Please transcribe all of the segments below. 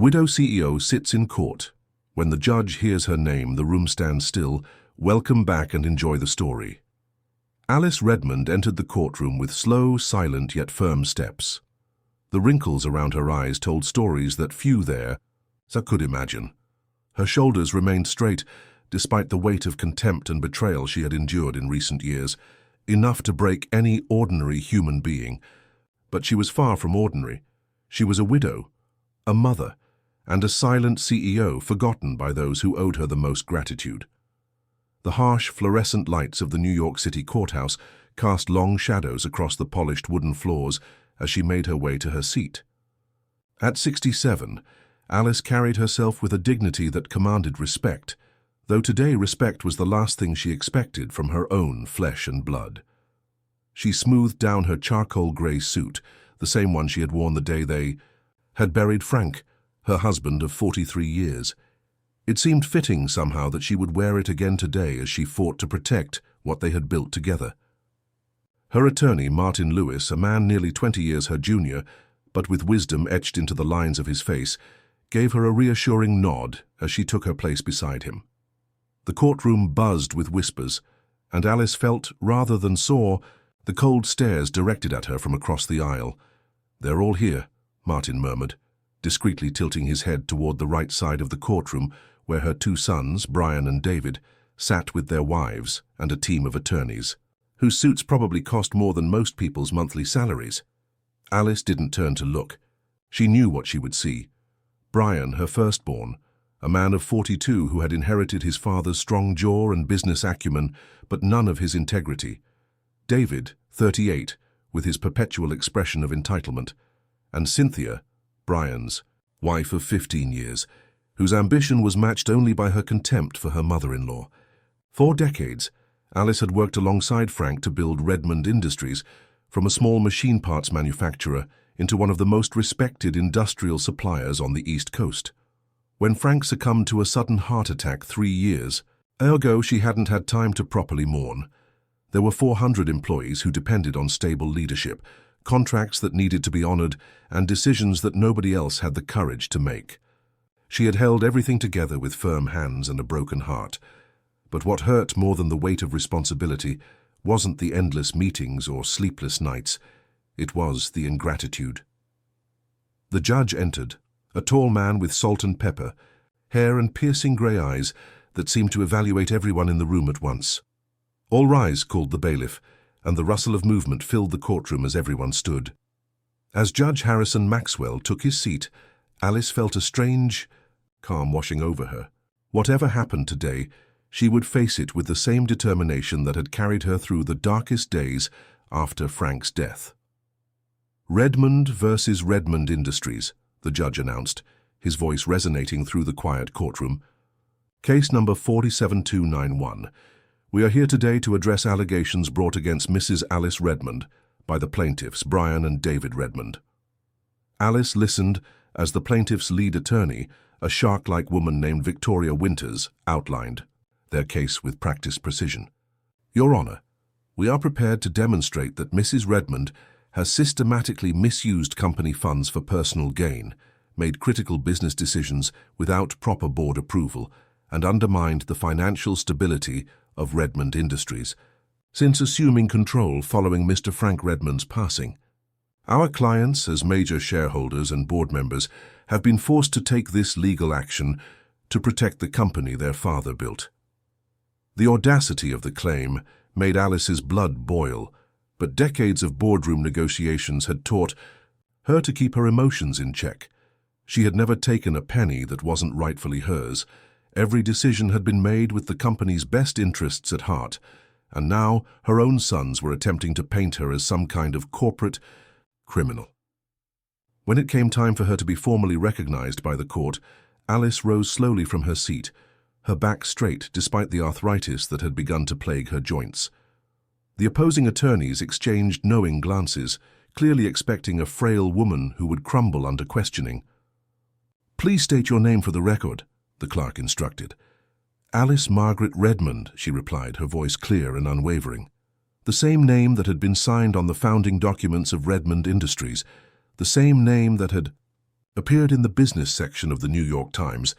Widow CEO sits in court. When the judge hears her name, the room stands still. Welcome back and enjoy the story. Alice Redmond entered the courtroom with slow, silent yet firm steps. The wrinkles around her eyes told stories that few there could imagine. Her shoulders remained straight, despite the weight of contempt and betrayal she had endured in recent years, enough to break any ordinary human being. But she was far from ordinary. She was a widow, a mother, and a silent CEO forgotten by those who owed her the most gratitude. The harsh, fluorescent lights of the New York City courthouse cast long shadows across the polished wooden floors as she made her way to her seat. At 67, Alice carried herself with a dignity that commanded respect, though today respect was the last thing she expected from her own flesh and blood. She smoothed down her charcoal gray suit, the same one she had worn the day they had buried Frank, her husband of 43 years. It seemed fitting somehow that she would wear it again today as she fought to protect what they had built together. Her attorney, Martin Lewis, a man nearly 20 years her junior, but with wisdom etched into the lines of his face, gave her a reassuring nod as she took her place beside him. The courtroom buzzed with whispers, and Alice felt, rather than saw, the cold stares directed at her from across the aisle. "They're all here," Martin murmured, discreetly tilting his head toward the right side of the courtroom where her two sons, Brian and David, sat with their wives and a team of attorneys, whose suits probably cost more than most people's monthly salaries. Alice didn't turn to look. She knew what she would see. Brian, her firstborn, a man of 42 who had inherited his father's strong jaw and business acumen, but none of his integrity. David, 38, with his perpetual expression of entitlement. And Cynthia, Brian's wife of 15 years, whose ambition was matched only by her contempt for her mother-in-law. For decades, Alice had worked alongside Frank to build Redmond Industries, from a small machine parts manufacturer into one of the most respected industrial suppliers on the East Coast. When Frank succumbed to a sudden heart attack 3 years, ergo she hadn't had time to properly mourn. There were 400 employees who depended on stable leadership, contracts that needed to be honored, and decisions that nobody else had the courage to make. She had held everything together with firm hands and a broken heart. But what hurt more than the weight of responsibility wasn't the endless meetings or sleepless nights. It was the ingratitude. The judge entered, a tall man with salt and pepper, hair and piercing gray eyes that seemed to evaluate everyone in the room at once. "All rise," called the bailiff, and the rustle of movement filled the courtroom as everyone stood. As Judge Harrison Maxwell took his seat, Alice felt a strange calm washing over her. Whatever happened today, she would face it with the same determination that had carried her through the darkest days after Frank's death. "Redmond versus Redmond Industries," the judge announced, his voice resonating through the quiet courtroom. "Case number 47291. We are here today to address allegations brought against Mrs. Alice Redmond by the plaintiffs, Brian and David Redmond." Alice listened as the plaintiff's lead attorney, a shark-like woman named Victoria Winters, outlined their case with practiced precision. "Your Honor, we are prepared to demonstrate that Mrs. Redmond has systematically misused company funds for personal gain, made critical business decisions without proper board approval, and undermined the financial stability of Redmond Industries since assuming control following Mr. Frank Redmond's passing. Our clients, as major shareholders and board members, have been forced to take this legal action to protect the company their father built." The audacity of the claim made Alice's blood boil, but decades of boardroom negotiations had taught her to keep her emotions in check. She had never taken a penny that wasn't rightfully hers. Every decision had been made with the company's best interests at heart, and now her own sons were attempting to paint her as some kind of corporate criminal. When it came time for her to be formally recognized by the court, Alice rose slowly from her seat, her back straight despite the arthritis that had begun to plague her joints. The opposing attorneys exchanged knowing glances, clearly expecting a frail woman who would crumble under questioning. "Please state your name for the record," the clerk instructed. "Alice Margaret Redmond," she replied, her voice clear and unwavering. The same name that had been signed on the founding documents of Redmond Industries, the same name that had appeared in the business section of the New York Times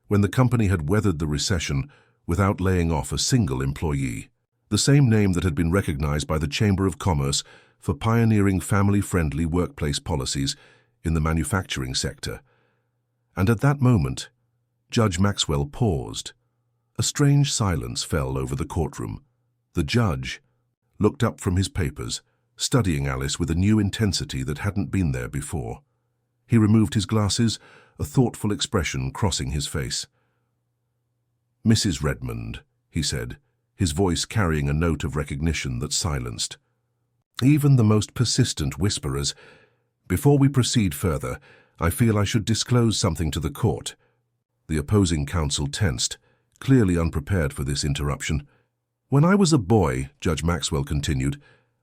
when the company had weathered the recession without laying off a single employee. The same name that had been recognized by the Chamber of Commerce for pioneering family-friendly workplace policies in the manufacturing sector. And at that moment, Judge Maxwell paused. A strange silence fell over the courtroom. The judge looked up from his papers, studying Alice with a new intensity that hadn't been there before. He removed his glasses, a thoughtful expression crossing his face. "Mrs. Redmond," he said, his voice carrying a note of recognition that silenced even the most persistent whisperers. "Before we proceed further, I feel I should disclose something to the court." The opposing counsel tensed, clearly unprepared for this interruption. "When I was a boy," Judge Maxwell continued,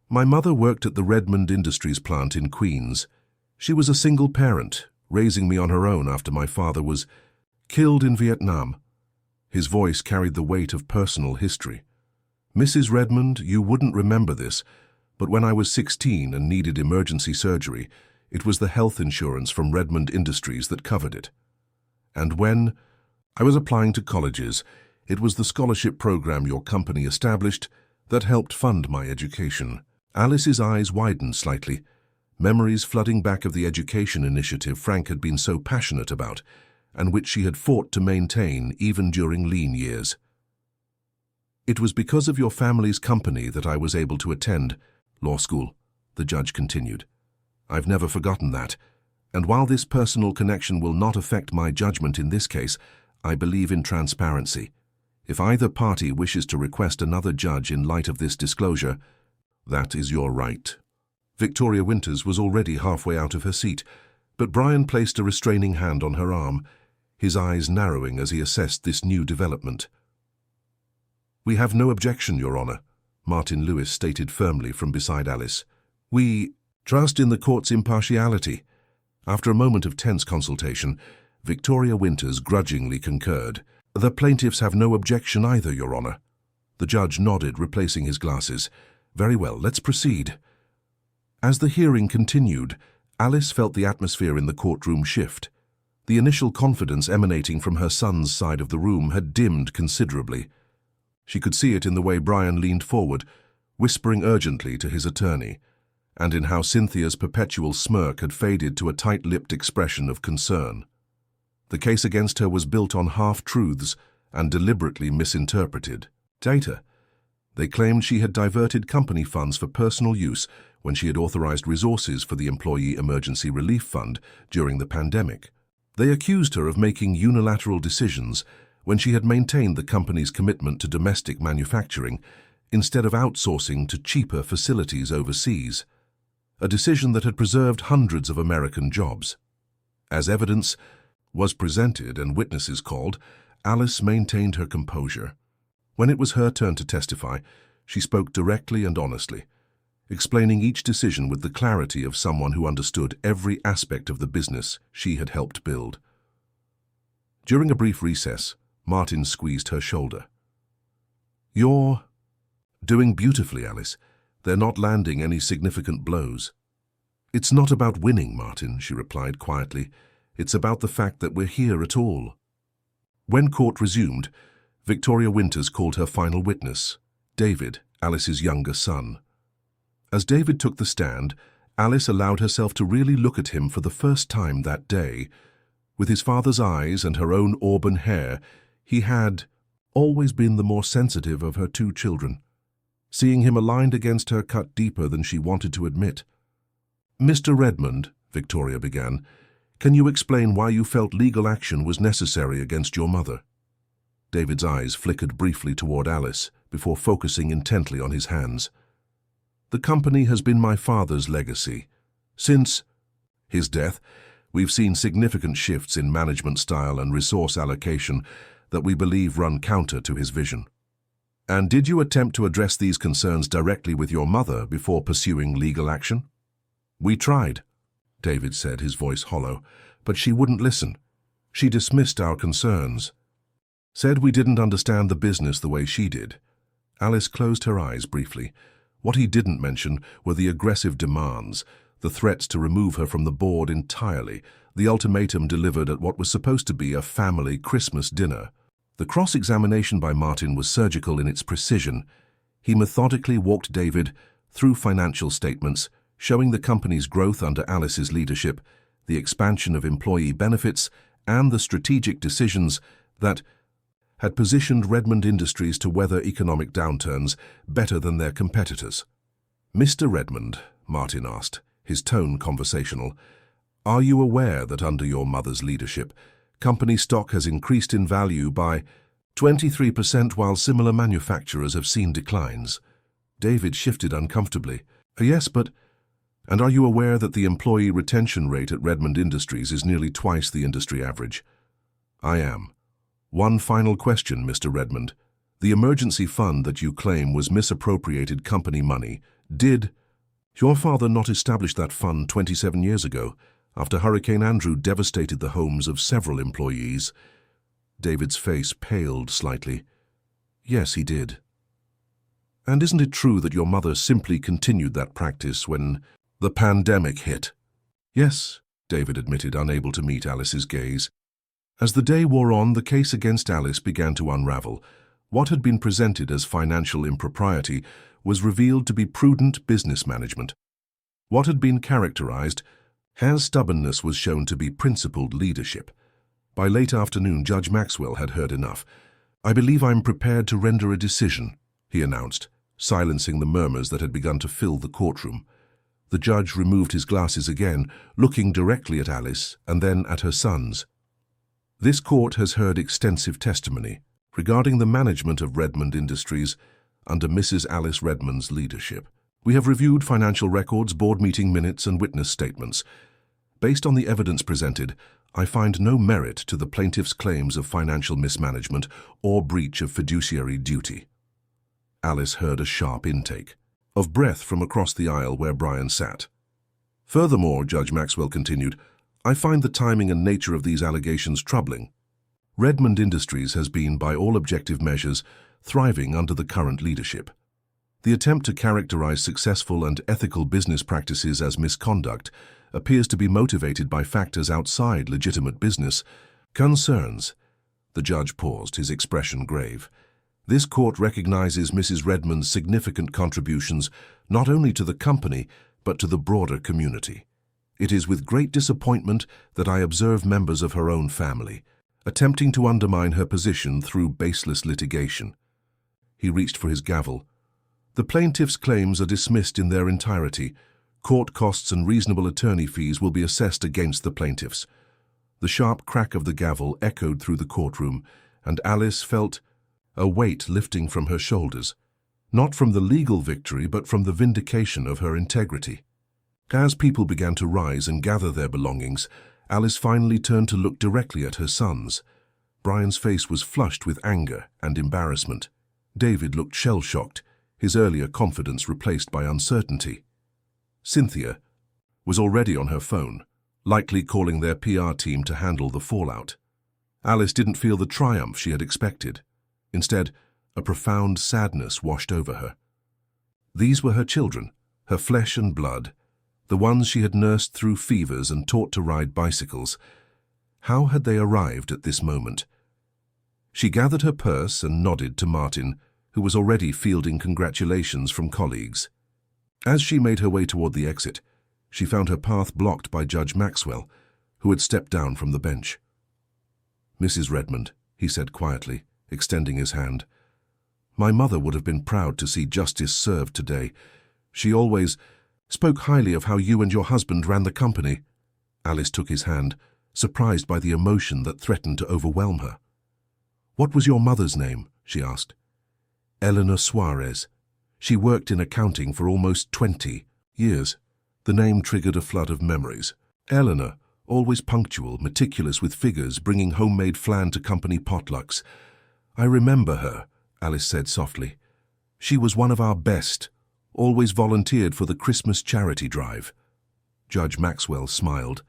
"my mother worked at the Redmond Industries plant in Queens. She was a single parent, raising me on her own after my father was killed in Vietnam." His voice carried the weight of personal history. "Mrs. Redmond, you wouldn't remember this, but when I was 16 and needed emergency surgery, it was the health insurance from Redmond Industries that covered it. And when I was applying to colleges, it was the scholarship program your company established that helped fund my education." Alice's eyes widened slightly, memories flooding back of the education initiative Frank had been so passionate about, and which she had fought to maintain even during lean years. "It was because of your family's company that I was able to attend law school," the judge continued. "I've never forgotten that, and while this personal connection will not affect my judgment in this case, I believe in transparency. If either party wishes to request another judge in light of this disclosure, that is your right." Victoria Winters was already halfway out of her seat, but Brian placed a restraining hand on her arm, his eyes narrowing as he assessed this new development. "We have no objection, Your Honor," Martin Lewis stated firmly from beside Alice. "We trust in the court's impartiality." After a moment of tense consultation, Victoria Winters grudgingly concurred. "The plaintiffs have no objection either, Your Honor." The judge nodded, replacing his glasses. "Very well, let's proceed." As the hearing continued, Alice felt the atmosphere in the courtroom shift. The initial confidence emanating from her son's side of the room had dimmed considerably. She could see it in the way Brian leaned forward, whispering urgently to his attorney, and in how Cynthia's perpetual smirk had faded to a tight-lipped expression of concern. The case against her was built on half-truths and deliberately misinterpreted data. They claimed she had diverted company funds for personal use when she had authorized resources for the Employee Emergency Relief Fund during the pandemic. They accused her of making unilateral decisions when she had maintained the company's commitment to domestic manufacturing instead of outsourcing to cheaper facilities overseas, a decision that had preserved hundreds of American jobs. As evidence was presented and witnesses called, Alice maintained her composure. When it was her turn to testify, she spoke directly and honestly, explaining each decision with the clarity of someone who understood every aspect of the business she had helped build. During a brief recess, Martin squeezed her shoulder. "You're doing beautifully, Alice. They're not landing any significant blows." "It's not about winning, Martin," she replied quietly. "It's about the fact that we're here at all." When court resumed, Victoria Winters called her final witness, David, Alice's younger son. As David took the stand, Alice allowed herself to really look at him for the first time that day. With his father's eyes and her own auburn hair, he had always been the more sensitive of her two children. Seeing him aligned against her cut deeper than she wanted to admit. "Mr. Redmond," Victoria began, "can you explain why you felt legal action was necessary against your mother?" David's eyes flickered briefly toward Alice before focusing intently on his hands. "The company has been my father's legacy. Since his death, we've seen significant shifts in management style and resource allocation that we believe run counter to his vision." "And did you attempt to address these concerns directly with your mother before pursuing legal action?" "We tried," David said, his voice hollow, "but she wouldn't listen. She dismissed our concerns. Said we didn't understand the business the way she did." Alice closed her eyes briefly. What he didn't mention were the aggressive demands, The threats to remove her from the board entirely, the ultimatum delivered at what was supposed to be a family Christmas dinner. The cross-examination by Martin was surgical in its precision. He methodically walked David through financial statements, showing the company's growth under Alice's leadership, the expansion of employee benefits, and the strategic decisions that had positioned Redmond Industries to weather economic downturns better than their competitors. "Mr. Redmond," Martin asked, his tone conversational, "are you aware that under your mother's leadership, company stock has increased in value by 23% while similar manufacturers have seen declines?" David shifted uncomfortably. "Yes, but..." "And are you aware that the employee retention rate at Redmond Industries is nearly twice the industry average?" "I am. One final question, Mr. Redmond. The emergency fund that you claim was misappropriated company money, did your father not establish that fund 27 years ago, after Hurricane Andrew devastated the homes of several employees?" David's face paled slightly. "Yes, he did." "And isn't it true that your mother simply continued that practice when the pandemic hit?" "Yes," David admitted, unable to meet Alice's gaze. As the day wore on, the case against Alice began to unravel. What had been presented as financial impropriety was revealed to be prudent business management. What had been characterized as stubbornness was shown to be principled leadership. By late afternoon, Judge Maxwell had heard enough. "I believe I'm prepared to render a decision," he announced, silencing the murmurs that had begun to fill the courtroom. The judge removed his glasses again, looking directly at Alice and then at her sons. "This court has heard extensive testimony regarding the management of Redmond Industries under Mrs. Alice Redmond's leadership. We have reviewed financial records, board meeting minutes, and witness statements. Based on the evidence presented, I find no merit to the plaintiff's claims of financial mismanagement or breach of fiduciary duty." Alice heard a sharp intake of breath from across the aisle where Brian sat. "Furthermore," Judge Maxwell continued, "I find the timing and nature of these allegations troubling. Redmond Industries has been, by all objective measures, thriving under the current leadership. The attempt to characterize successful and ethical business practices as misconduct appears to be motivated by factors outside legitimate business concerns." The judge paused, his expression grave. "This court recognizes Mrs. Redmond's significant contributions not only to the company, but to the broader community. It is with great disappointment that I observe members of her own family attempting to undermine her position through baseless litigation." He reached for his gavel. "The plaintiff's claims are dismissed in their entirety. Court costs and reasonable attorney fees will be assessed against the plaintiffs." The sharp crack of the gavel echoed through the courtroom, and Alice felt a weight lifting from her shoulders, not from the legal victory but from the vindication of her integrity. As people began to rise and gather their belongings, Alice finally turned to look directly at her sons. Brian's face was flushed with anger and embarrassment. David looked shell-shocked, his earlier confidence replaced by uncertainty. Cynthia was already on her phone, likely calling their PR team to handle the fallout. Alice didn't feel the triumph she had expected. Instead, a profound sadness washed over her. These were her children, her flesh and blood, the ones she had nursed through fevers and taught to ride bicycles. How had they arrived at this moment? She gathered her purse and nodded to Martin, who was already fielding congratulations from colleagues. As she made her way toward the exit, she found her path blocked by Judge Maxwell, who had stepped down from the bench. "Mrs. Redmond," he said quietly, extending his hand, "my mother would have been proud to see justice served today. She always spoke highly of how you and your husband ran the company." Alice took his hand, surprised by the emotion that threatened to overwhelm her. "What was your mother's name?" she asked. "Eleanor Suarez. She worked in accounting for almost 20 years. The name triggered a flood of memories. Eleanor, always punctual, meticulous with figures, bringing homemade flan to company potlucks. "I remember her," Alice said softly. "She was one of our best, always volunteered for the Christmas charity drive." Judge Maxwell smiled.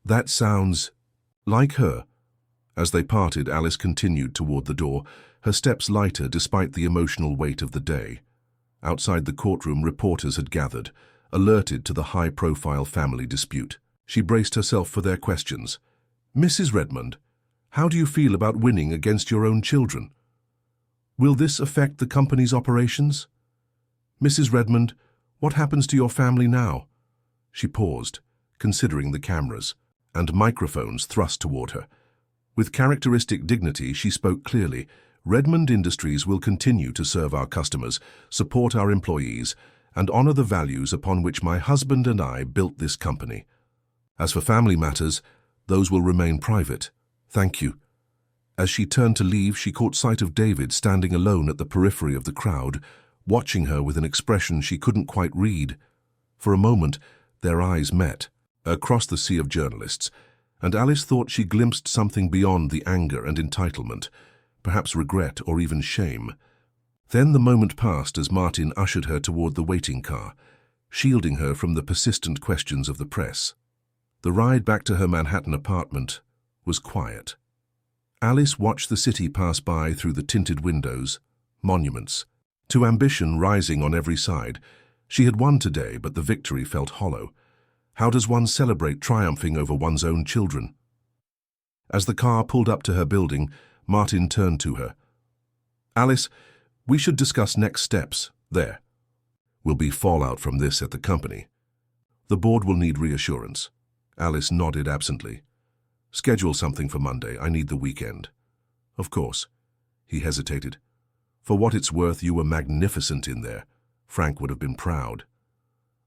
"That sounds like her." As they parted, Alice continued toward the door, her steps lighter despite the emotional weight of the day. Outside the courtroom, reporters had gathered, alerted to the high-profile family dispute. She braced herself for their questions. "Mrs. Redmond, how do you feel about winning against your own children? Will this affect the company's operations? Mrs. Redmond, what happens to your family now?" She paused, considering the cameras and microphones thrust toward her. With characteristic dignity, she spoke clearly. "Redmond Industries will continue to serve our customers, support our employees, and honor the values upon which my husband and I built this company. As for family matters, those will remain private. Thank you." As she turned to leave, she caught sight of David standing alone at the periphery of the crowd, watching her with an expression she couldn't quite read. For a moment, their eyes met, across the sea of journalists, and Alice thought she glimpsed something beyond the anger and entitlement, perhaps regret or even shame. Then the moment passed as Martin ushered her toward the waiting car, shielding her from the persistent questions of the press. The ride back to her Manhattan apartment was quiet. Alice watched the city pass by through the tinted windows, monuments, to ambition rising on every side. She had won today, but the victory felt hollow. How does one celebrate triumphing over one's own children? As the car pulled up to her building, Martin turned to her. "Alice, we should discuss next steps. There will be fallout from this at the company. The board will need reassurance." Alice nodded absently. "Schedule something for Monday. I need the weekend." "Of course." He hesitated. "For what it's worth, you were magnificent in there." Frank would have been proud.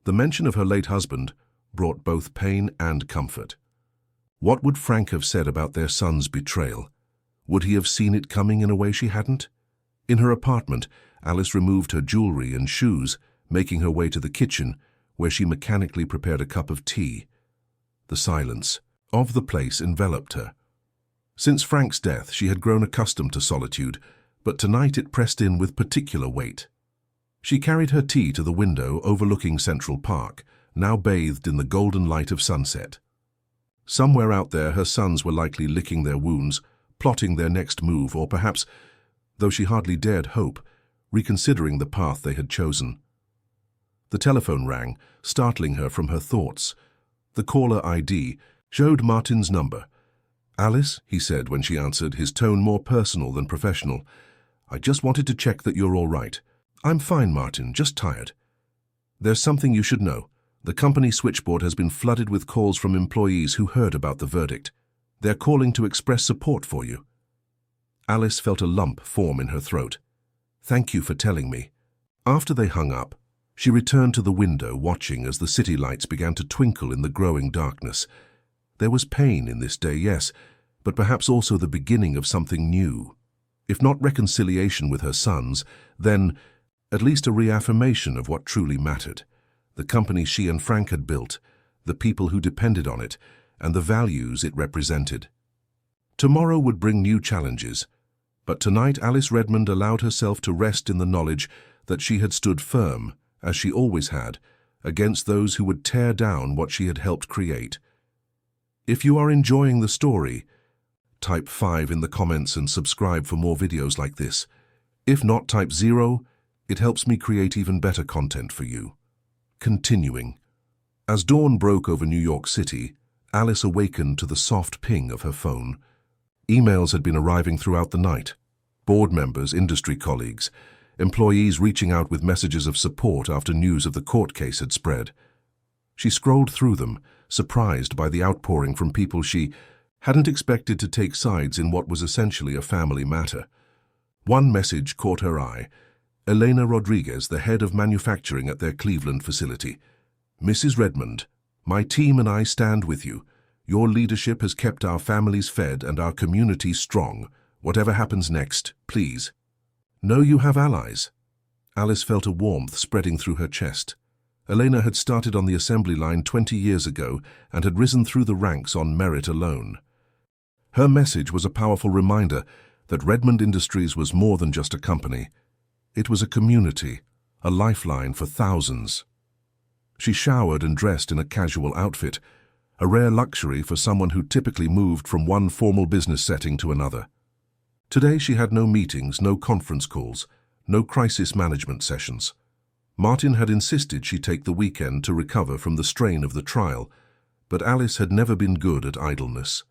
The mention of her late husband brought both pain and comfort. What would Frank have said about their son's betrayal? Would he have seen it coming in a way she hadn't? In her apartment, Alice removed her jewelry and shoes, making her way to the kitchen, where she mechanically prepared a cup of tea. The silence of the place enveloped her. Since Frank's death, she had grown accustomed to solitude, but tonight it pressed in with particular weight. She carried her tea to the window overlooking Central Park, now bathed in the golden light of sunset. Somewhere out there, her sons were likely licking their wounds, plotting their next move, or perhaps, though she hardly dared hope, reconsidering the path they had chosen. The telephone rang, startling her from her thoughts. The caller ID showed Martin's number. "Alice," he said when she answered, his tone more personal than professional. "I just wanted to check that you're all right." "I'm fine, Martin, just tired." "There's something you should know. The company switchboard has been flooded with calls from employees who heard about the verdict. They're calling to express support for you." Alice felt a lump form in her throat. "Thank you for telling me." After they hung up, she returned to the window, watching as the city lights began to twinkle in the growing darkness. There was pain in this day, yes, but perhaps also the beginning of something new. If not reconciliation with her sons, then at least a reaffirmation of what truly mattered. The company she and Frank had built, the people who depended on it, and the values it represented. Tomorrow would bring new challenges, but tonight Alice Redmond allowed herself to rest in the knowledge that she had stood firm, as she always had, against those who would tear down what she had helped create. If you are enjoying the story, type 5 in the comments and subscribe for more videos like this. If not, type 0. It helps me create even better content for you. Continuing. As dawn broke over New York City, Alice awakened to the soft ping of her phone. Emails had been arriving throughout the night. Board members, industry colleagues, employees reaching out with messages of support after news of the court case had spread. She scrolled through them, surprised by the outpouring from people she hadn't expected to take sides in what was essentially a family matter. One message caught her eye. Elena Rodriguez, the head of manufacturing at their Cleveland facility. "Mrs. Redmond, my team and I stand with you. Your leadership has kept our families fed and our community strong. Whatever happens next, please know you have allies." Alice felt a warmth spreading through her chest. Elena had started on the assembly line 20 years ago and had risen through the ranks on merit alone. Her message was a powerful reminder that Redmond Industries was more than just a company. It was a community, a lifeline for thousands. She showered and dressed in a casual outfit, a rare luxury for someone who typically moved from one formal business setting to another. Today she had no meetings, no conference calls, no crisis management sessions. Martin had insisted she take the weekend to recover from the strain of the trial, but Alice had never been good at idleness.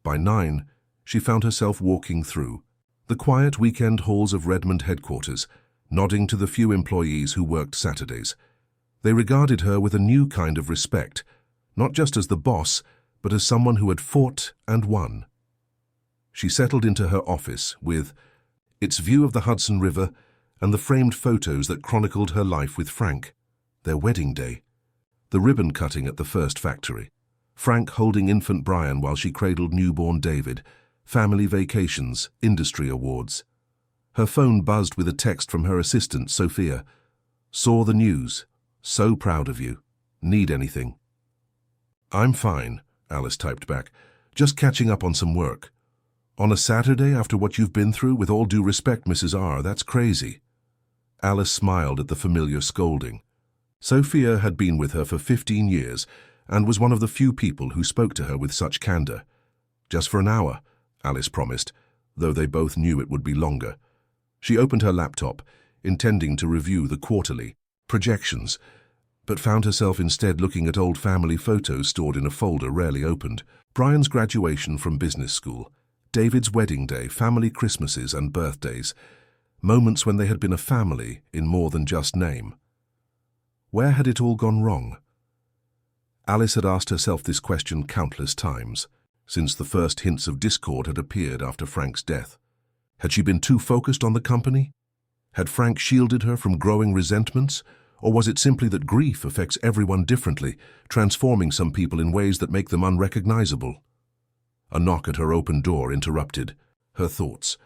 By 9, she found herself walking through the quiet weekend halls of Redmond headquarters, nodding to the few employees who worked Saturdays. They regarded her with a new kind of respect, not just as the boss, but as someone who had fought and won. She settled into her office with its view of the Hudson River and the framed photos that chronicled her life with Frank, their wedding day, the ribbon cutting at the first factory, Frank holding infant Brian while she cradled newborn David, family vacations, industry awards. Her phone buzzed with a text from her assistant, Sophia. Saw the news. So proud of you. Need anything? I'm fine, Alice typed back. Just catching up on some work. On a Saturday after what you've been through? With all due respect, Mrs. R., that's crazy. Alice smiled at the familiar scolding. Sophia had been with her for 15 years and was one of the few people who spoke to her with such candor. Just for an hour, Alice promised, though they both knew it would be longer. She opened her laptop, intending to review the quarterly projections, but found herself instead looking at old family photos stored in a folder rarely opened. Brian's graduation from business school, David's wedding day, family Christmases and birthdays, moments when they had been a family in more than just name. Where had it all gone wrong? Alice had asked herself this question countless times, since the first hints of discord had appeared after Frank's death. Had she been too focused on the company? Had Frank shielded her from growing resentments? Or was it simply that grief affects everyone differently, transforming some people in ways that make them unrecognizable? A knock at her open door interrupted her thoughts.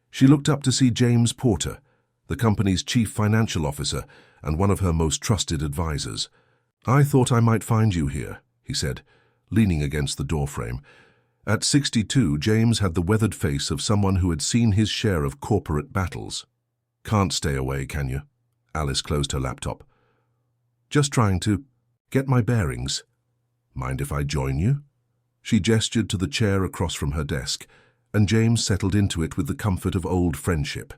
She looked up to see James Porter, the company's chief financial officer and one of her most trusted advisors. I thought I might find you here, he said, leaning against the doorframe. At 62, James had the weathered face of someone who had seen his share of corporate battles. Can't stay away, can you? Alice closed her laptop. Just trying to get my bearings. Mind if I join you? She gestured to the chair across from her desk, and James settled into it with the comfort of old friendship.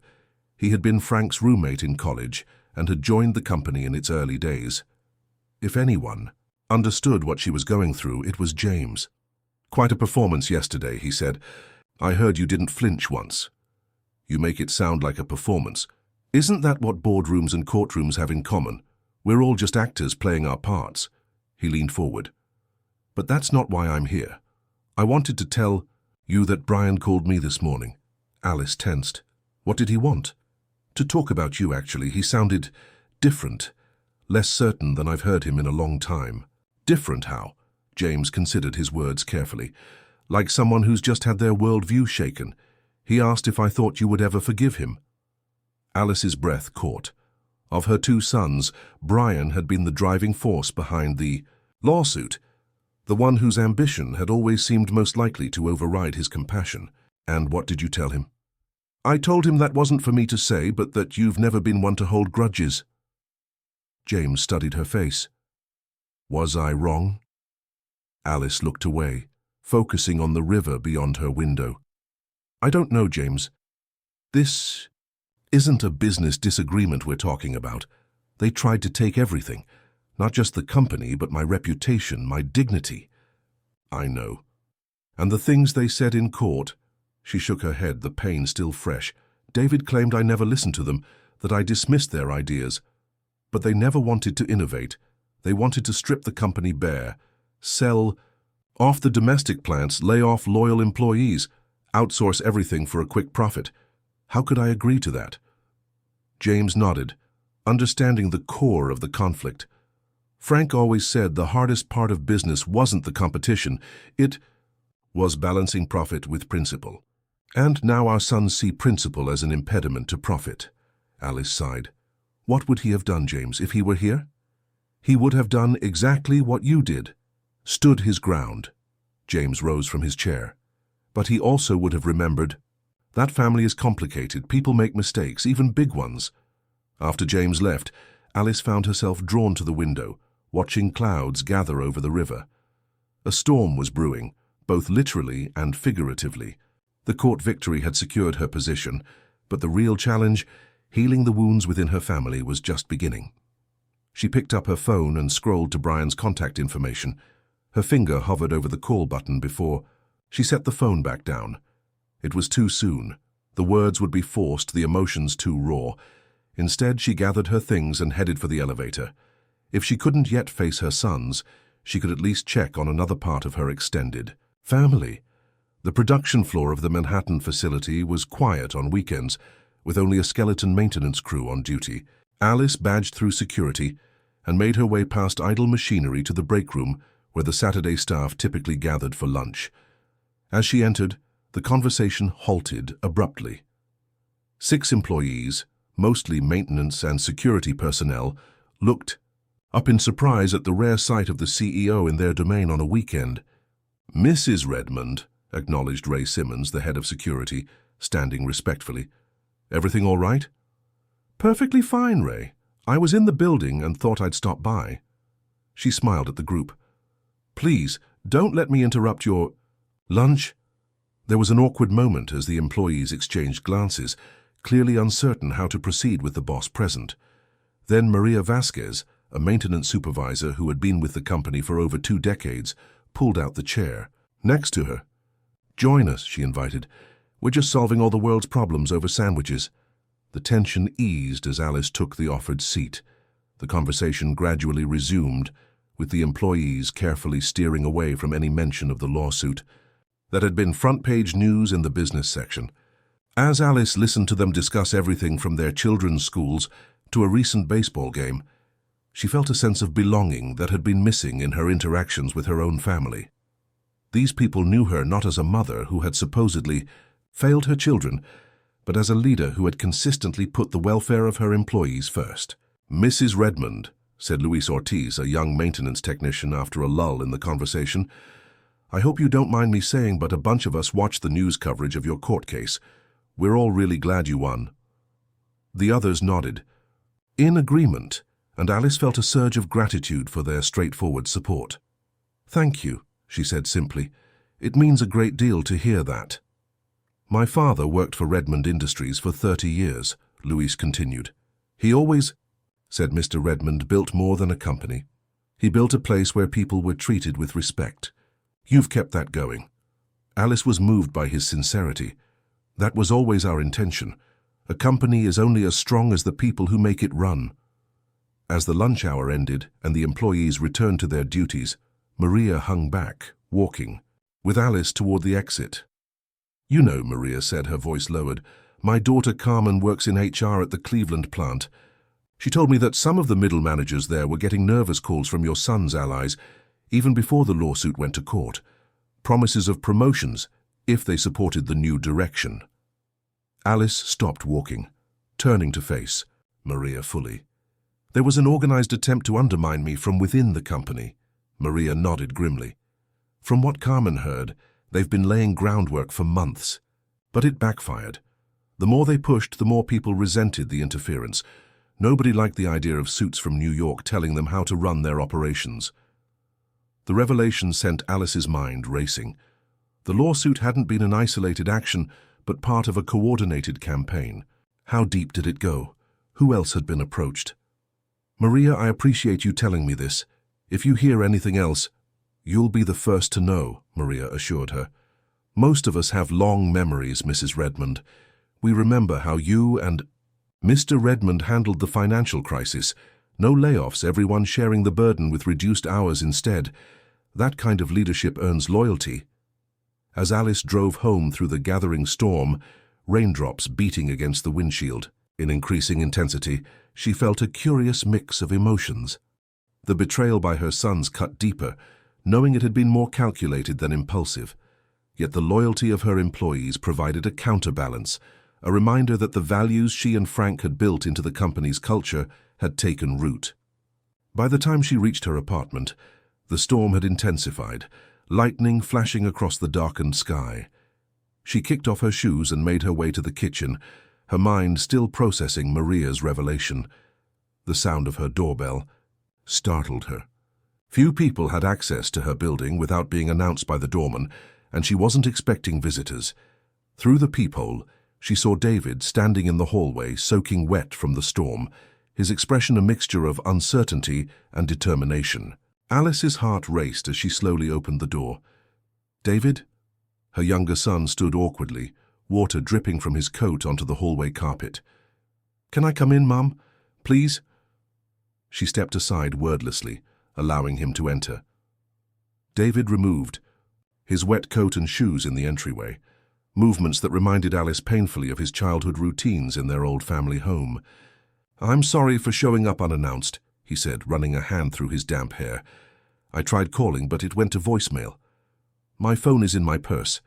He had been Frank's roommate in college and had joined the company in its early days. If anyone understood what she was going through, it was James. Quite a performance yesterday, he said. I heard you didn't flinch once. You make it sound like a performance. Isn't that what boardrooms and courtrooms have in common? We're all just actors playing our parts. He leaned forward. But that's not why I'm here. I wanted to tell you that Brian called me this morning. Alice tensed. What did he want? To talk about you, actually. He sounded different, less certain than I've heard him in a long time. Different how? James considered his words carefully. Like someone who's just had their worldview shaken. He asked if I thought you would ever forgive him. Alice's breath caught. Of her 2 sons, Brian had been the driving force behind the lawsuit, the one whose ambition had always seemed most likely to override his compassion. And what did you tell him? I told him that wasn't for me to say, but that you've never been one to hold grudges. James studied her face. Was I wrong? Alice looked away, focusing on the river beyond her window. I don't know, James. This isn't a business disagreement we're talking about. They tried to take everything, not just the company, but my reputation, my dignity. I know. And the things they said in court, she shook her head, the pain still fresh. David claimed I never listened to them, that I dismissed their ideas. But they never wanted to innovate. They wanted to strip the company bare, sell off the domestic plants, lay off loyal employees, outsource everything for a quick profit. How could I agree to that? James nodded, understanding the core of the conflict. Frank always said the hardest part of business wasn't the competition, it was balancing profit with principle. And now our sons see principle as an impediment to profit. Alice sighed. What would he have done, James, if he were here? He would have done exactly what you did. Stood his ground. James rose from his chair. But he also would have remembered, that family is complicated. People make mistakes, even big ones. After James left, Alice found herself drawn to the window, watching clouds gather over the river. A storm was brewing, both literally and figuratively. The court victory had secured her position, but the real challenge, healing the wounds within her family, was just beginning. She picked up her phone and scrolled to Brian's contact information. Her finger hovered over the call button before she set the phone back down. It was too soon. The words would be forced, the emotions too raw. Instead, she gathered her things and headed for the elevator. If she couldn't yet face her sons, she could at least check on another part of her extended family. The production floor of the Manhattan facility was quiet on weekends, with only a skeleton maintenance crew on duty. Alice badged through security and made her way past idle machinery to the break room where the Saturday staff typically gathered for lunch. As she entered, the conversation halted abruptly. 6 employees, mostly maintenance and security personnel, looked up in surprise at the rare sight of the CEO in their domain on a weekend. "Mrs. Redmond," acknowledged Ray Simmons, the head of security, standing respectfully. "Everything all right?" "Perfectly fine, Ray. I was in the building and thought I'd stop by." She smiled at the group. "Please, don't let me interrupt your lunch." There was an awkward moment as the employees exchanged glances, clearly uncertain how to proceed with the boss present. Then Maria Vasquez, a maintenance supervisor who had been with the company for over 2 decades, pulled out the chair next to her. "Join us," she invited. "We're just solving all the world's problems over sandwiches." The tension eased as Alice took the offered seat. The conversation gradually resumed, with the employees carefully steering away from any mention of the lawsuit that had been front-page news in the business section. As Alice listened to them discuss everything from their children's schools to a recent baseball game, she felt a sense of belonging that had been missing in her interactions with her own family. These people knew her not as a mother who had supposedly failed her children, but as a leader who had consistently put the welfare of her employees first. "Mrs. Redmond," said Luis Ortiz, a young maintenance technician, after a lull in the conversation, "I hope you don't mind me saying, but a bunch of us watched the news coverage of your court case. We're all really glad you won." The others nodded, in agreement, and Alice felt a surge of gratitude for their straightforward support. "Thank you," she said simply. "It means a great deal to hear that." "My father worked for Redmond Industries for 30 years, Luis continued. "He always," said Mr. Redmond, "built more than a company. He built a place where people were treated with respect. You've kept that going." Alice was moved by his sincerity. "That was always our intention. A company is only as strong as the people who make it run." As the lunch hour ended and the employees returned to their duties, Maria hung back, walking, with Alice toward the exit. "You know," Maria said, her voice lowered, "my daughter Carmen works in HR at the Cleveland plant. She told me that some of the middle managers there were getting nervous calls from your son's allies, even before the lawsuit went to court. Promises of promotions, if they supported the new direction." Alice stopped walking, turning to face Maria fully. "There was an organized attempt to undermine me from within the company." Maria nodded grimly. "From what Carmen heard, they've been laying groundwork for months. But it backfired. The more they pushed, the more people resented the interference. Nobody liked the idea of suits from New York telling them how to run their operations." The revelation sent Alice's mind racing. The lawsuit hadn't been an isolated action, but part of a coordinated campaign. How deep did it go? Who else had been approached? "Maria, I appreciate you telling me this. If you hear anything else, you'll be the first to know," Maria assured her. "Most of us have long memories, Mrs. Redmond. We remember how you and Mr. Redmond handled the financial crisis. No layoffs, everyone sharing the burden with reduced hours instead. That kind of leadership earns loyalty." As Alice drove home through the gathering storm, raindrops beating against the windshield, in increasing intensity, she felt a curious mix of emotions. The betrayal by her sons cut deeper, knowing it had been more calculated than impulsive. Yet the loyalty of her employees provided a counterbalance, a reminder that the values she and Frank had built into the company's culture had taken root. By the time she reached her apartment, the storm had intensified, lightning flashing across the darkened sky. She kicked off her shoes and made her way to the kitchen, her mind still processing Maria's revelation. The sound of her doorbell startled her. Few people had access to her building without being announced by the doorman, and she wasn't expecting visitors. Through the peephole, she saw David standing in the hallway, soaking wet from the storm, his expression a mixture of uncertainty and determination. Alice's heart raced as she slowly opened the door. "David?" Her younger son stood awkwardly, water dripping from his coat onto the hallway carpet. "Can I come in, Mum? Please?" She stepped aside wordlessly, allowing him to enter. David removed, his wet coat and shoes in the entryway, movements that reminded Alice painfully of his childhood routines in their old family home. "I'm sorry for showing up unannounced," he said, running a hand through his damp hair. "I tried calling, but it went to voicemail. My phone is in my purse."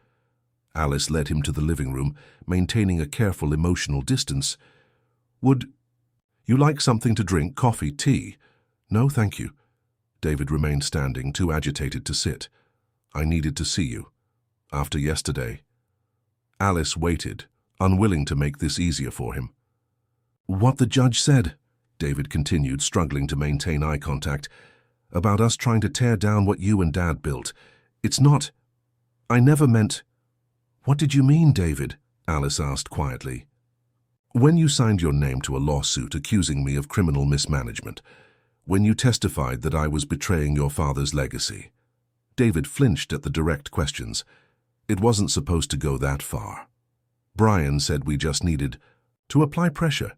Alice led him to the living room, maintaining a careful emotional distance. "Would you like something to drink? Coffee? Tea?" "No, thank you." David remained standing, too agitated to sit. "I needed to see you. After yesterday." Alice waited, unwilling to make this easier for him. "What the judge said," David continued, struggling to maintain eye contact, "about us trying to tear down what you and Dad built. It's not... I never meant..." "What did you mean, David?" Alice asked quietly. "When you signed your name to a lawsuit accusing me of criminal mismanagement, when you testified that I was betraying your father's legacy." David flinched at the direct questions. "It wasn't supposed to go that far. Brian said we just needed to apply pressure,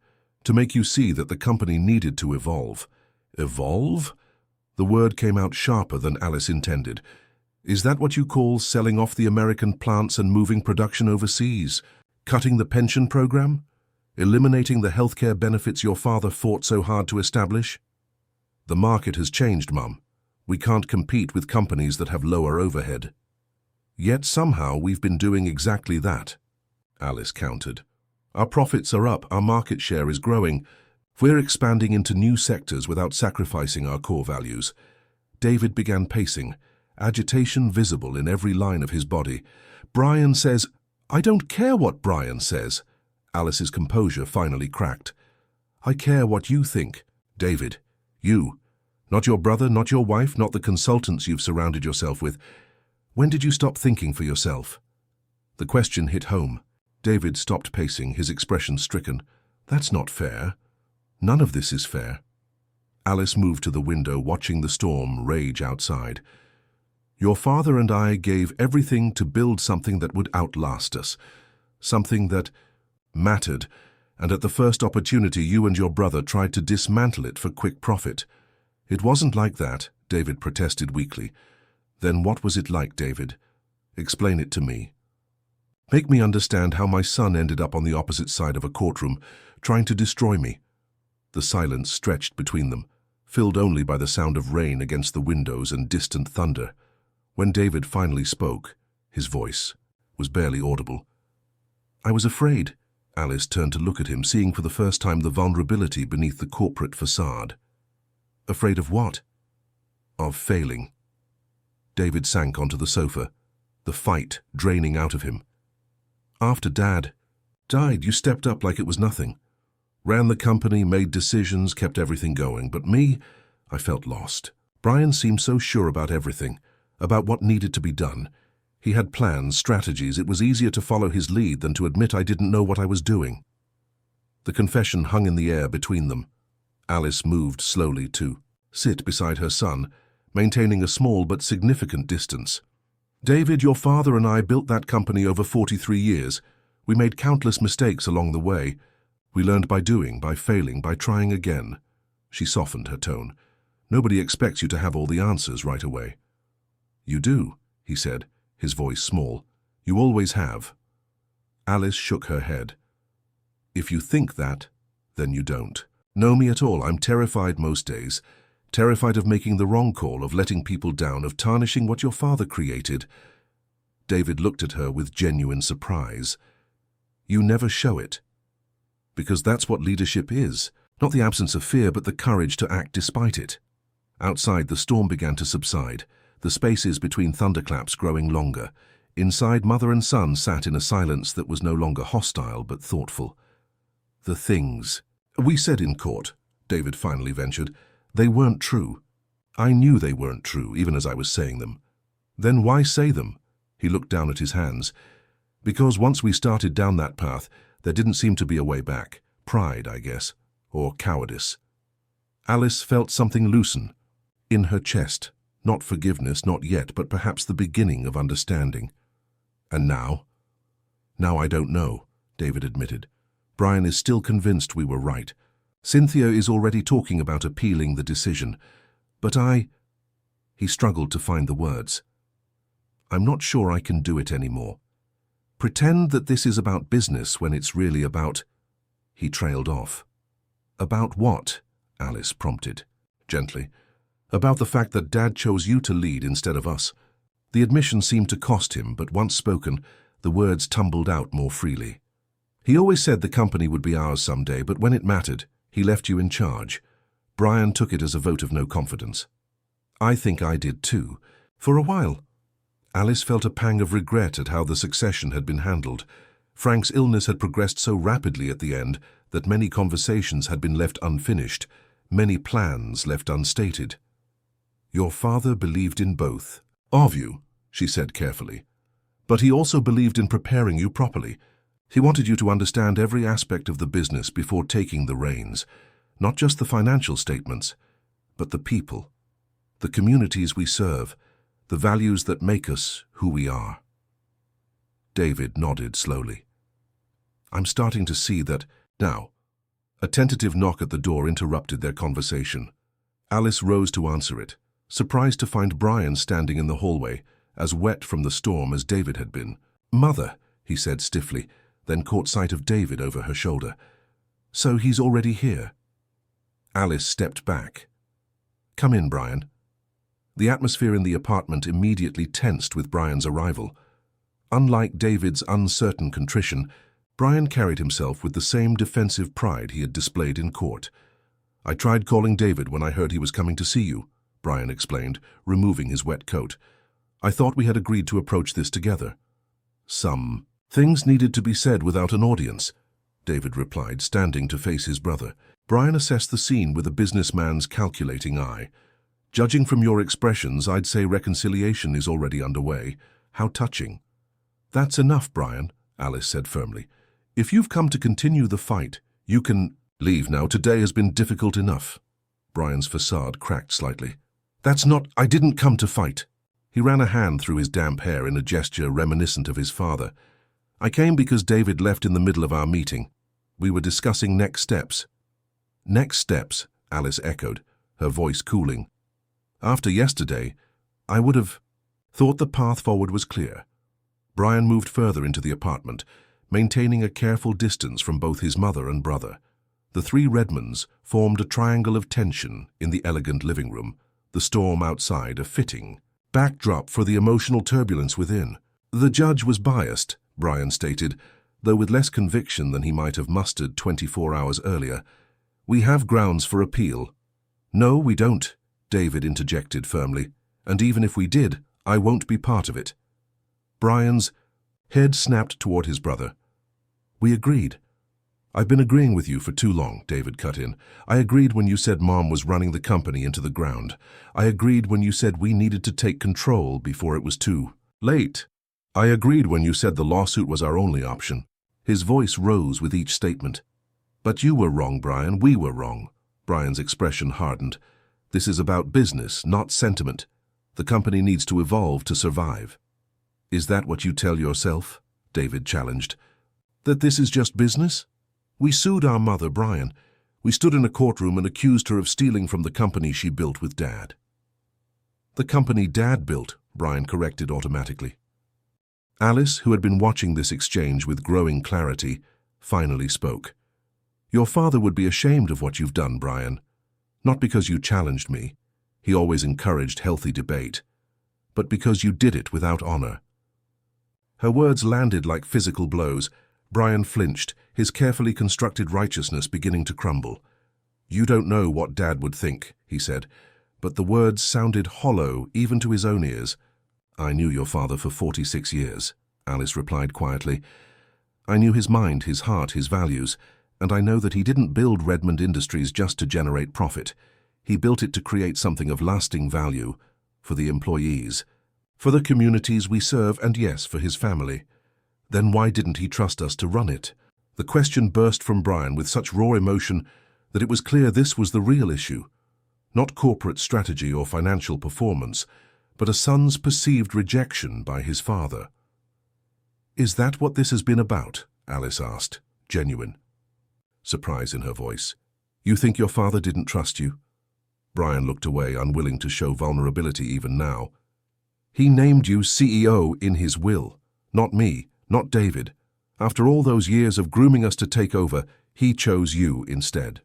to make you see that the company needed to evolve." "Evolve?" The word came out sharper than Alice intended. "Is that what you call selling off the American plants and moving production overseas? Cutting the pension program? Eliminating the healthcare benefits your father fought so hard to establish?" "The market has changed, Mum. We can't compete with companies that have lower overhead." "Yet somehow we've been doing exactly that," Alice countered. "Our profits are up, our market share is growing. We're expanding into new sectors without sacrificing our core values." David began pacing, agitation visible in every line of his body. "Brian says..." "I don't care what Brian says." Alice's composure finally cracked. "I care what you think, David. You. Not your brother, not your wife, not the consultants you've surrounded yourself with. When did you stop thinking for yourself?" The question hit home. David stopped pacing, his expression stricken. "That's not fair. None of this is fair." Alice moved to the window, watching the storm rage outside. "Your father and I gave everything to build something that would outlast us, something that mattered, and at the first opportunity you and your brother tried to dismantle it for quick profit." "It wasn't like that," David protested weakly. "Then what was it like, David? Explain it to me. Make me understand how my son ended up on the opposite side of a courtroom, trying to destroy me." The silence stretched between them, filled only by the sound of rain against the windows and distant thunder. When David finally spoke, his voice was barely audible. "I was afraid." Alice turned to look at him, seeing for the first time the vulnerability beneath the corporate facade. "Afraid of what?" "Of failing." David sank onto the sofa, the fight draining out of him. "After Dad died, you stepped up like it was nothing. Ran the company, made decisions, kept everything going. But me, I felt lost. Brian seemed so sure about everything, about what needed to be done. He had plans, strategies. It was easier to follow his lead than to admit I didn't know what I was doing." The confession hung in the air between them. Alice moved slowly to sit beside her son, maintaining a small but significant distance. "David, your father and I built that company over 43 years. We made countless mistakes along the way. We learned by doing, by failing, by trying again." She softened her tone. "Nobody expects you to have all the answers right away." "You do," he said, his voice small. "You always have." Alice shook her head. "If you think that, then you don't know me at all. I'm terrified most days. Terrified of making the wrong call, of letting people down, of tarnishing what your father created." David looked at her with genuine surprise. "You never show it. Because that's what leadership is. Not the absence of fear, but the courage to act despite it." Outside, the storm began to subside, the spaces between thunderclaps growing longer. Inside, mother and son sat in a silence that was no longer hostile but thoughtful. "The things we said in court," David finally ventured, "they weren't true. I knew they weren't true, even as I was saying them." "Then why say them?" He looked down at his hands. "Because once we started down that path, there didn't seem to be a way back. Pride, I guess. Or cowardice." Alice felt something loosen in her chest. Not forgiveness, not yet, but perhaps the beginning of understanding. And now? Now I don't know, David admitted. Brian is still convinced we were right. Cynthia is already talking about appealing the decision. But He struggled to find the words. I'm not sure I can do it anymore. Pretend that this is about business when it's really about... He trailed off. About what? Alice prompted, gently. About the fact that Dad chose you to lead instead of us. The admission seemed to cost him, but once spoken, the words tumbled out more freely. He always said the company would be ours someday, but when it mattered, he left you in charge. Brian took it as a vote of no confidence. I think I did too, for a while. Alice felt a pang of regret at how the succession had been handled. Frank's illness had progressed so rapidly at the end that many conversations had been left unfinished, many plans left unstated. Your father believed in both of you, she said carefully. But he also believed in preparing you properly. He wanted you to understand every aspect of the business before taking the reins, not just the financial statements, but the people, the communities we serve, the values that make us who we are. David nodded slowly. I'm starting to see that now. A tentative knock at the door interrupted their conversation. Alice rose to answer it, surprised to find Brian standing in the hallway, as wet from the storm as David had been. Mother, he said stiffly, then caught sight of David over her shoulder. So he's already here. Alice stepped back. Come in, Brian. The atmosphere in the apartment immediately tensed with Brian's arrival. Unlike David's uncertain contrition, Brian carried himself with the same defensive pride he had displayed in court. I tried calling David when I heard he was coming to see you, Brian explained, removing his wet coat. I thought we had agreed to approach this together. Some things needed to be said without an audience, David replied, standing to face his brother. Brian assessed the scene with a businessman's calculating eye. Judging from your expressions, I'd say reconciliation is already underway. How touching. That's enough, Brian, Alice said firmly. If you've come to continue the fight, you can leave now. Today has been difficult enough. Brian's facade cracked slightly. That's not... I didn't come to fight. He ran a hand through his damp hair in a gesture reminiscent of his father. I came because David left in the middle of our meeting. We were discussing next steps. Next steps, Alice echoed, her voice cooling. After yesterday, I would have thought the path forward was clear. Brian moved further into the apartment, maintaining a careful distance from both his mother and brother. The three Redmonds formed a triangle of tension in the elegant living room, the storm outside a fitting backdrop for the emotional turbulence within. The judge was biased, Brian stated, though with less conviction than he might have mustered 24 hours earlier. We have grounds for appeal. No, we don't, David interjected firmly, and even if we did, I won't be part of it. Brian's head snapped toward his brother. We agreed. I've been agreeing with you for too long, David cut in. I agreed when you said Mom was running the company into the ground. I agreed when you said we needed to take control before it was too late. I agreed when you said the lawsuit was our only option. His voice rose with each statement. But you were wrong, Brian. We were wrong. Brian's expression hardened. This is about business, not sentiment. The company needs to evolve to survive. Is that what you tell yourself? David challenged. That this is just business? We sued our mother, Brian. We stood in a courtroom and accused her of stealing from the company she built with Dad. The company Dad built, Brian corrected automatically. Alice, who had been watching this exchange with growing clarity, finally spoke. Your father would be ashamed of what you've done, Brian. Not because you challenged me. He always encouraged healthy debate. But because you did it without honor. Her words landed like physical blows. Brian flinched, his carefully constructed righteousness beginning to crumble. You don't know what Dad would think, he said, but the words sounded hollow even to his own ears. I knew your father for 46 years, Alice replied quietly. I knew his mind, his heart, his values, and I know that he didn't build Redmond Industries just to generate profit. He built it to create something of lasting value for the employees, for the communities we serve, and yes, for his family. Then why didn't he trust us to run it? The question burst from Brian with such raw emotion that it was clear this was the real issue. Not corporate strategy or financial performance, but a son's perceived rejection by his father. "Is that what this has been about?" Alice asked, genuine surprise in her voice. "You think your father didn't trust you?" Brian looked away, unwilling to show vulnerability even now. "He named you CEO in his will. Not me, not David. After all those years of grooming us to take over, he chose you instead."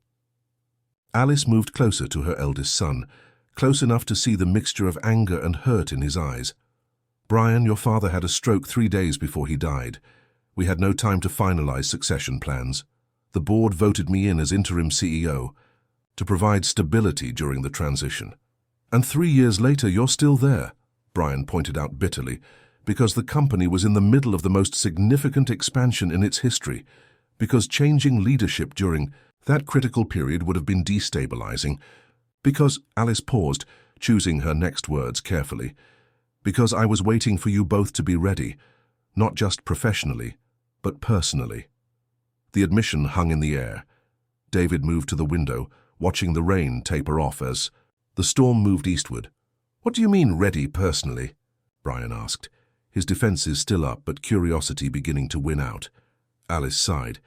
Alice moved closer to her eldest son, close enough to see the mixture of anger and hurt in his eyes. "Brian, your father had a stroke 3 days before he died. We had no time to finalize succession plans. The board voted me in as interim CEO to provide stability during the transition. And 3 years later, you're still there," Brian pointed out bitterly, "because the company was in the middle of the most significant expansion in its history, because changing leadership during that critical period would have been destabilizing, because," Alice paused, choosing her next words carefully, "because I was waiting for you both to be ready, not just professionally, but personally." The admission hung in the air. David moved to the window, watching the rain taper off as the storm moved eastward. "What do you mean, ready personally?" Brian asked, his defenses still up but curiosity beginning to win out. Alice sighed.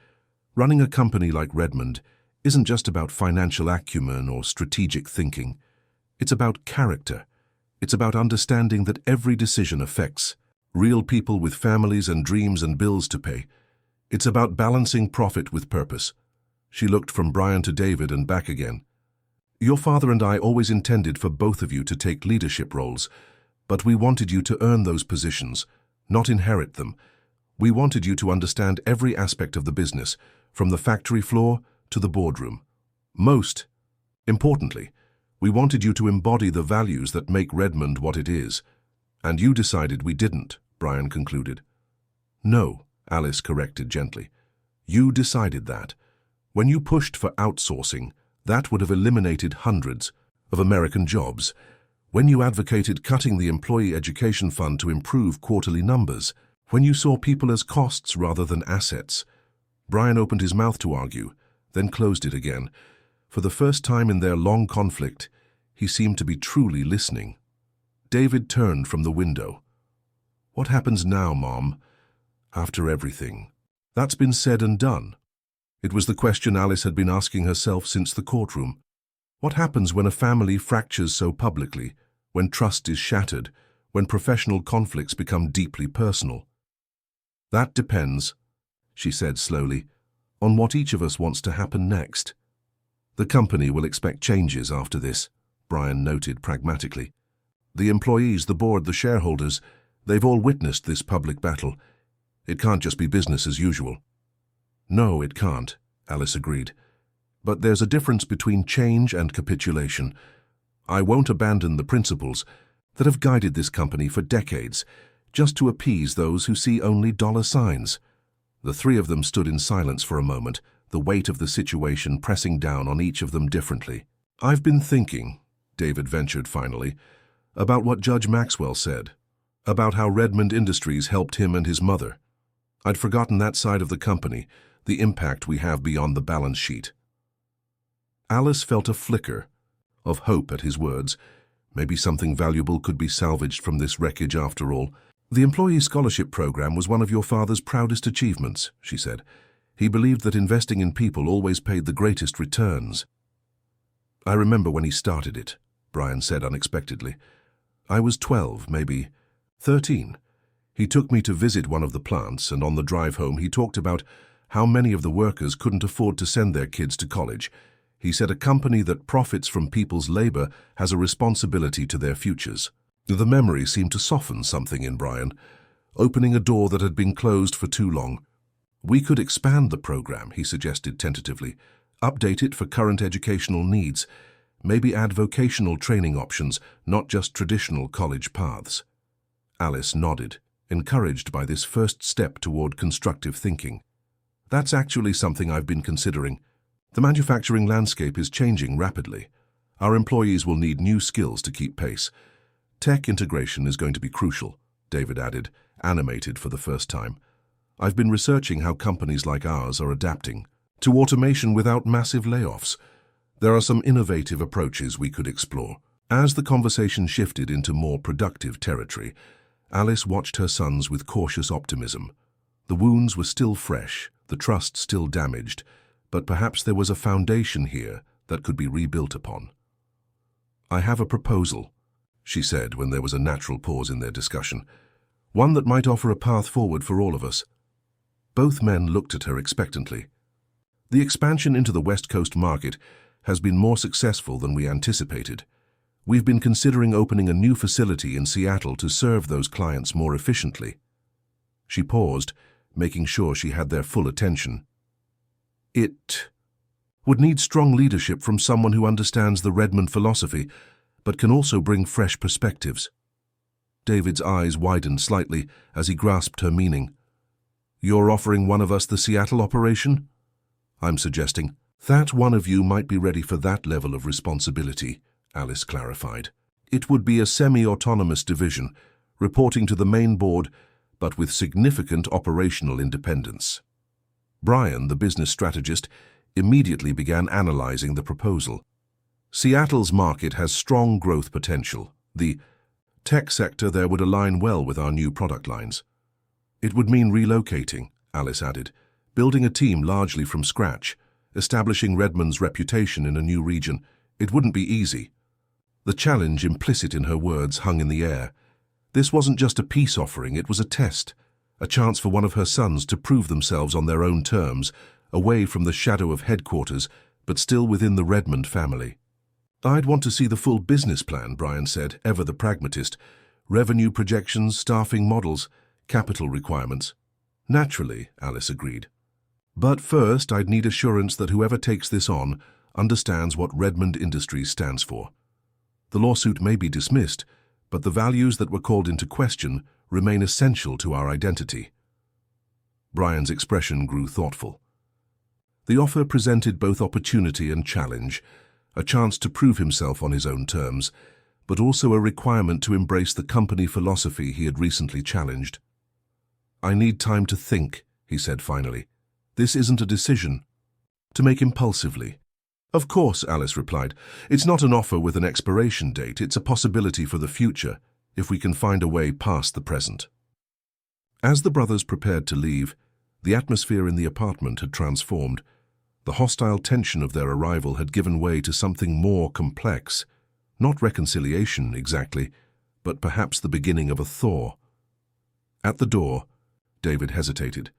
"Running a company like Redmond isn't just about financial acumen or strategic thinking. It's about character. It's about understanding that every decision affects real people with families and dreams and bills to pay. It's about balancing profit with purpose." She looked from Brian to David and back again. "Your father and I always intended for both of you to take leadership roles, but we wanted you to earn those positions, not inherit them. We wanted you to understand every aspect of the business, from the factory floor to the boardroom. Most importantly, we wanted you to embody the values that make Redmond what it is. And you decided we didn't," Brian concluded. "No," Alice corrected gently. "You decided that. When you pushed for outsourcing, that would have eliminated hundreds of American jobs. When you advocated cutting the employee education fund to improve quarterly numbers, when you saw people as costs rather than assets." Brian opened his mouth to argue, then closed it again. For the first time in their long conflict, he seemed to be truly listening. David turned from the window. "What happens now, Mom? After everything that's been said and done?" It was the question Alice had been asking herself since the courtroom. What happens when a family fractures so publicly, when trust is shattered, when professional conflicts become deeply personal? "That depends," she said slowly, "on what each of us wants to happen next." "The company will expect changes after this," Brian noted pragmatically. "The employees, the board, the shareholders, they've all witnessed this public battle. It can't just be business as usual." "No, it can't," Alice agreed. "But there's a difference between change and capitulation. I won't abandon the principles that have guided this company for decades, just to appease those who see only dollar signs." The three of them stood in silence for a moment, the weight of the situation pressing down on each of them differently. "I've been thinking," David ventured finally, "about what Judge Maxwell said, about how Redmond Industries helped him and his mother. I'd forgotten that side of the company, the impact we have beyond the balance sheet." Alice felt a flicker of hope at his words. Maybe something valuable could be salvaged from this wreckage after all. "The employee scholarship program was one of your father's proudest achievements," she said. "He believed that investing in people always paid the greatest returns." "I remember when he started it," Brian said unexpectedly. "I was 12, maybe 13. He took me to visit one of the plants, and on the drive home he talked about how many of the workers couldn't afford to send their kids to college. He said a company that profits from people's labor has a responsibility to their futures." The memory seemed to soften something in Brian, opening a door that had been closed for too long. "We could expand the program," he suggested tentatively, "update it for current educational needs, maybe add vocational training options, not just traditional college paths." Alice nodded, encouraged by this first step toward constructive thinking. "That's actually something I've been considering. The manufacturing landscape is changing rapidly. Our employees will need new skills to keep pace. Tech integration is going to be crucial," David added, animated for the first time. "I've been researching how companies like ours are adapting to automation without massive layoffs. There are some innovative approaches we could explore. As the conversation shifted into more productive territory, Alice watched her sons with cautious optimism. The wounds were still fresh, the trust still damaged, but perhaps there was a foundation here that could be rebuilt upon. "I have a proposal," she said when there was a natural pause in their discussion. "One that might offer a path forward for all of us." Both men looked at her expectantly. "The expansion into the West Coast market has been more successful than we anticipated. We've been considering opening a new facility in Seattle to serve those clients more efficiently." She paused, making sure she had their full attention. "It would need strong leadership from someone who understands the Redmond philosophy, but can also bring fresh perspectives." David's eyes widened slightly as he grasped her meaning. "You're offering one of us the Seattle operation?" "I'm suggesting that one of you might be ready for that level of responsibility," Alice clarified. "It would be a semi-autonomous division, reporting to the main board, but with significant operational independence." Brian, the business strategist, immediately began analyzing the proposal. Seattle's market has strong growth potential. The tech sector there would align well with our new product lines. "It would mean relocating," Alice added, "building a team largely from scratch, establishing Redmond's reputation in a new region. It wouldn't be easy." The challenge implicit in her words hung in the air. This wasn't just a peace offering, it was a test, a chance for one of her sons to prove themselves on their own terms, away from the shadow of headquarters, but still within the Redmond family. "I'd want to see the full business plan," Brian said, ever the pragmatist. "Revenue projections, staffing models, capital requirements." "Naturally," Alice agreed. "But first, I'd need assurance that whoever takes this on understands what Redmond Industries stands for. The lawsuit may be dismissed, but the values that were called into question remain essential to our identity." Brian's expression grew thoughtful. The offer presented both opportunity and challenge, a chance to prove himself on his own terms, but also a requirement to embrace the company philosophy he had recently challenged. "I need time to think," he said finally. "This isn't a decision to make impulsively." "Of course," Alice replied. "It's not an offer with an expiration date. It's a possibility for the future, if we can find a way past the present." As the brothers prepared to leave, the atmosphere in the apartment had transformed. The hostile tension of their arrival had given way to something more complex. Not reconciliation, exactly, but perhaps the beginning of a thaw. At the door, David hesitated.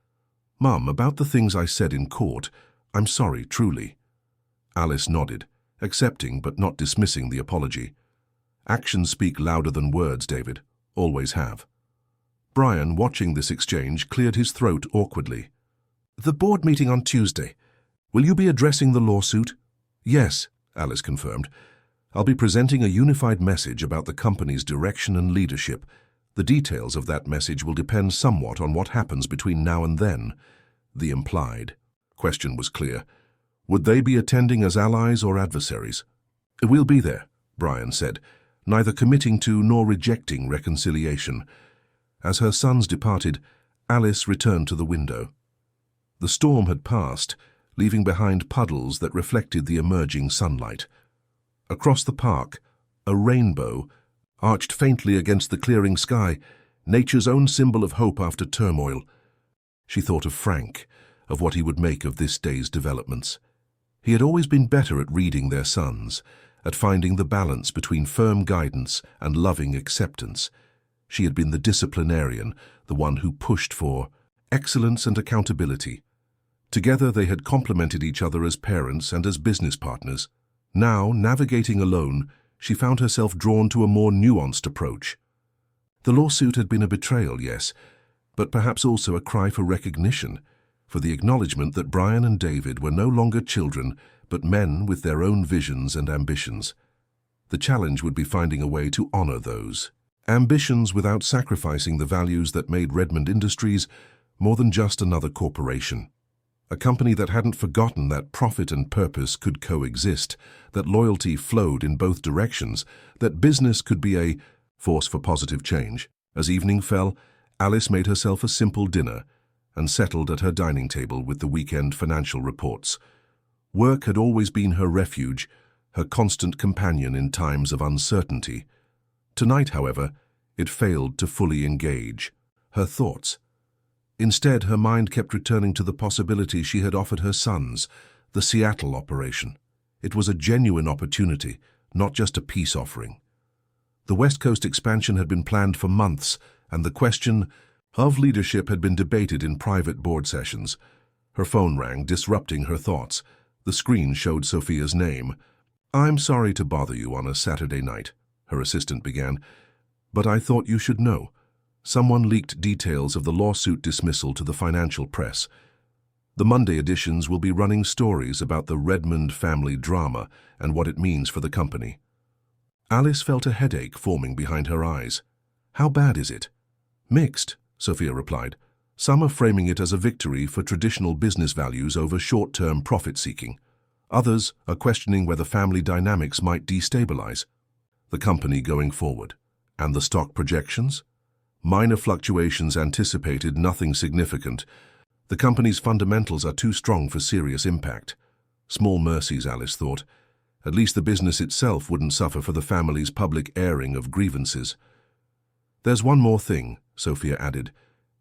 "Mum, about the things I said in court, I'm sorry, truly." Alice nodded, accepting but not dismissing the apology. "Actions speak louder than words, David. Always have." Brian, watching this exchange, cleared his throat awkwardly. "The board meeting on Tuesday. Will you be addressing the lawsuit?" "Yes," Alice confirmed. "I'll be presenting a unified message about the company's direction and leadership. The details of that message will depend somewhat on what happens between now and then." The implied question was clear. Would they be attending as allies or adversaries? "We'll be there," Brian said, neither committing to nor rejecting reconciliation. As her sons departed, Alice returned to the window. The storm had passed, leaving behind puddles that reflected the emerging sunlight. Across the park, a rainbow arched faintly against the clearing sky, nature's own symbol of hope after turmoil. She thought of Frank, of what he would make of this day's developments. He had always been better at reading their sons, at finding the balance between firm guidance and loving acceptance. She had been the disciplinarian, the one who pushed for excellence and accountability. Together they had complemented each other as parents and as business partners. Now, navigating alone, she found herself drawn to a more nuanced approach. The lawsuit had been a betrayal, yes, but perhaps also a cry for recognition, for the acknowledgement that Brian and David were no longer children, but men with their own visions and ambitions. The challenge would be finding a way to honor those ambitions without sacrificing the values that made Redmond Industries more than just another corporation. A company that hadn't forgotten that profit and purpose could coexist, that loyalty flowed in both directions, that business could be a force for positive change. As evening fell, Alice made herself a simple dinner and settled at her dining table with the weekend financial reports. Work had always been her refuge, her constant companion in times of uncertainty. Tonight, however, it failed to fully engage her thoughts. Instead, her mind kept returning to the possibility she had offered her sons, the Seattle operation. It was a genuine opportunity, not just a peace offering. The West Coast expansion had been planned for months, and the question of leadership had been debated in private board sessions. Her phone rang, disrupting her thoughts. The screen showed Sophia's name. "I'm sorry to bother you on a Saturday night," her assistant began, "but I thought you should know. Someone leaked details of the lawsuit dismissal to the financial press. The Monday editions will be running stories about the Redmond family drama and what it means for the company." Alice felt a headache forming behind her eyes. "How bad is it?" "Mixed," Sophia replied. "Some are framing it as a victory for traditional business values over short-term profit-seeking. Others are questioning whether family dynamics might destabilize the company going forward. And the stock projections? Minor fluctuations anticipated, nothing significant. The company's fundamentals are too strong for serious impact. Small mercies, Alice thought. At least the business itself wouldn't suffer for the family's public airing of grievances. "There's one more thing," Sophia added.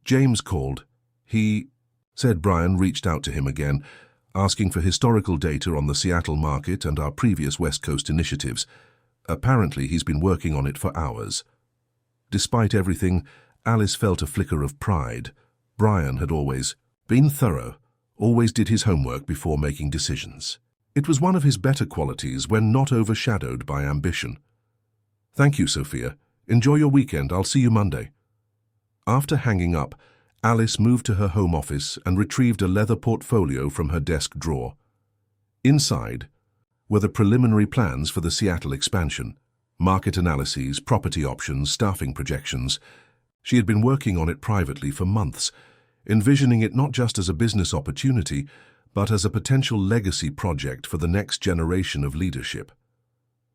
"James called. He said Brian reached out to him again, asking for historical data on the Seattle market and our previous West Coast initiatives. Apparently he's been working on it for hours." Despite everything, Alice felt a flicker of pride. Brian had always been thorough, always did his homework before making decisions. It was one of his better qualities when not overshadowed by ambition. "Thank you, Sophia. Enjoy your weekend. I'll see you Monday." After hanging up, Alice moved to her home office and retrieved a leather portfolio from her desk drawer. Inside were the preliminary plans for the Seattle expansion, market analyses, property options, staffing projections. She had been working on it privately for months, envisioning it not just as a business opportunity, but as a potential legacy project for the next generation of leadership.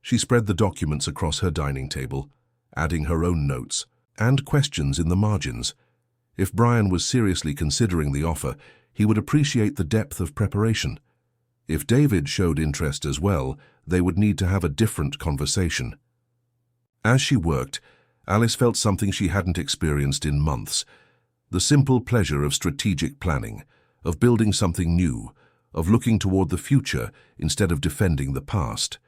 She spread the documents across her dining table, adding her own notes and questions in the margins. If Brian was seriously considering the offer, he would appreciate the depth of preparation. If David showed interest as well, they would need to have a different conversation. As she worked, Alice felt something she hadn't experienced in months. The simple pleasure of strategic planning, of building something new, of looking toward the future instead of defending the past.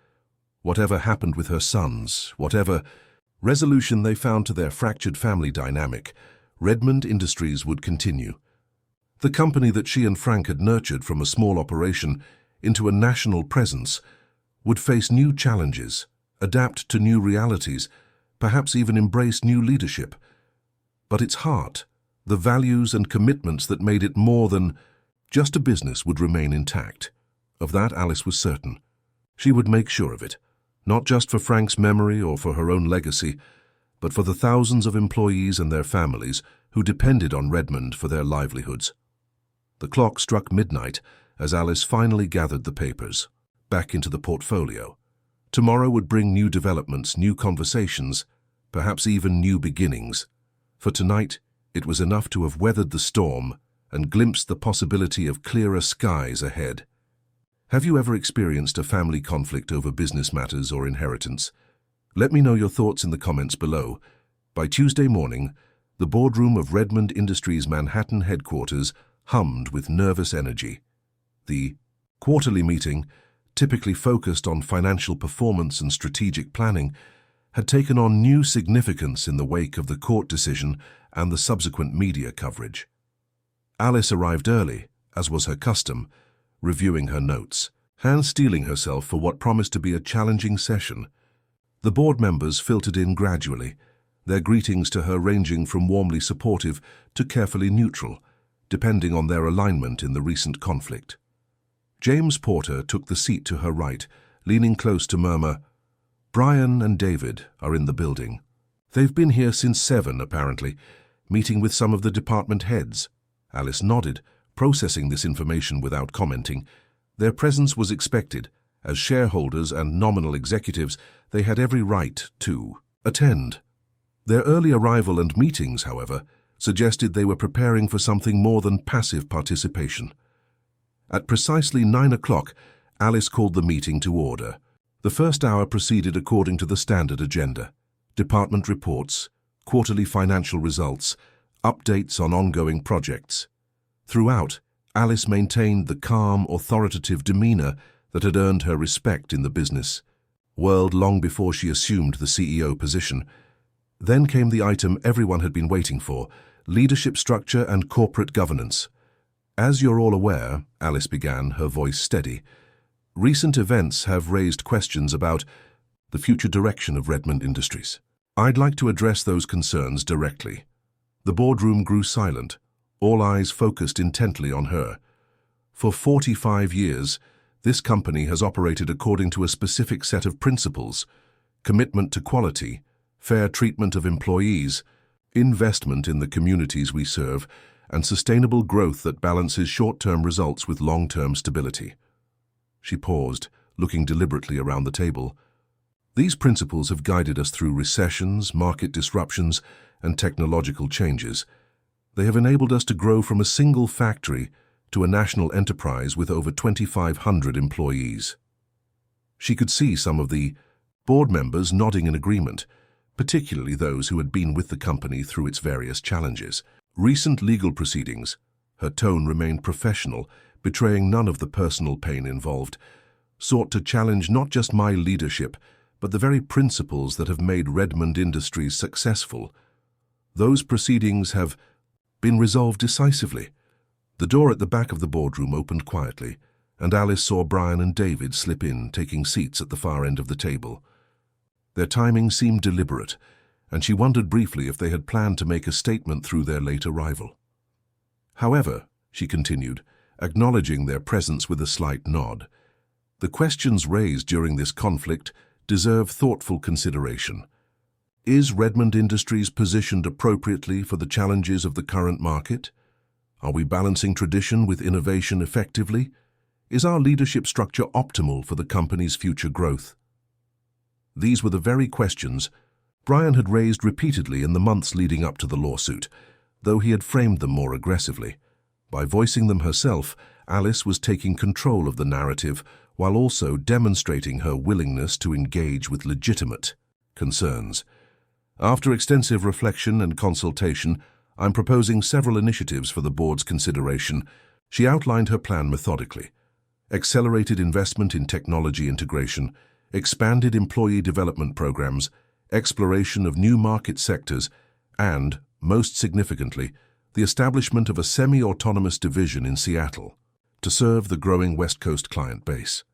Whatever happened with her sons, whatever resolution they found to their fractured family dynamic, Redmond Industries would continue. The company that she and Frank had nurtured from a small operation into a national presence would face new challenges, adapt to new realities, perhaps even embrace new leadership. But its heart, the values and commitments that made it more than just a business, would remain intact. Of that Alice was certain. She would make sure of it, not just for Frank's memory or for her own legacy, but for the thousands of employees and their families who depended on Redmond for their livelihoods. The clock struck midnight as Alice finally gathered the papers back into the portfolio. Tomorrow would bring new developments, new conversations, perhaps even new beginnings. For tonight, it was enough to have weathered the storm and glimpsed the possibility of clearer skies ahead. Have you ever experienced a family conflict over business matters or inheritance? Let me know your thoughts in the comments below. By Tuesday morning, the boardroom of Redmond Industries' Manhattan headquarters hummed with nervous energy. The quarterly meeting, typically focused on financial performance and strategic planning, had taken on new significance in the wake of the court decision and the subsequent media coverage. Alice arrived early, as was her custom, reviewing her notes, hand-steeling herself for what promised to be a challenging session. The board members filtered in gradually, their greetings to her ranging from warmly supportive to carefully neutral, depending on their alignment in the recent conflict. James Porter took the seat to her right, leaning close to murmur, "Brian and David are in the building. They've been here since 7, apparently, meeting with some of the department heads." Alice nodded, processing this information without commenting. Their presence was expected. As shareholders and nominal executives, they had every right to attend. Their early arrival and meetings, however, suggested they were preparing for something more than passive participation. At precisely 9 o'clock, Alice called the meeting to order. The first hour proceeded according to the standard agenda: department reports, quarterly financial results, updates on ongoing projects. Throughout, Alice maintained the calm, authoritative demeanor that had earned her respect in the business world long before she assumed the CEO position. Then came the item everyone had been waiting for: leadership structure and corporate governance. "As you're all aware," Alice began, her voice steady, "recent events have raised questions about the future direction of Redmond Industries. I'd like to address those concerns directly." The boardroom grew silent, all eyes focused intently on her. For 45 years, this company has operated according to a specific set of principles: commitment to quality, fair treatment of employees, investment in the communities we serve, and sustainable growth that balances short-term results with long-term stability. She paused, looking deliberately around the table. These principles have guided us through recessions, market disruptions, and technological changes. They have enabled us to grow from a single factory to a national enterprise with over 2,500 employees. She could see some of the board members nodding in agreement, particularly those who had been with the company through its various challenges. Recent legal proceedings, her tone remained professional, betraying none of the personal pain involved, sought to challenge not just my leadership, but the very principles that have made Redmond Industries successful. Those proceedings have been resolved decisively. The door at the back of the boardroom opened quietly, and Alice saw Brian and David slip in, taking seats at the far end of the table. Their timing seemed deliberate, and she wondered briefly if they had planned to make a statement through their late arrival. "However," she continued, acknowledging their presence with a slight nod, "the questions raised during this conflict deserve thoughtful consideration. Is Redmond Industries positioned appropriately for the challenges of the current market? Are we balancing tradition with innovation effectively? Is our leadership structure optimal for the company's future growth?" These were the very questions Brian had raised repeatedly in the months leading up to the lawsuit, though he had framed them more aggressively. By voicing them herself, Alice was taking control of the narrative while also demonstrating her willingness to engage with legitimate concerns. "After extensive reflection and consultation, I'm proposing several initiatives for the board's consideration." She outlined her plan methodically: accelerated investment in technology integration, expanded employee development programs, exploration of new market sectors, and, most significantly, the establishment of a semi-autonomous division in Seattle to serve the growing West Coast client base.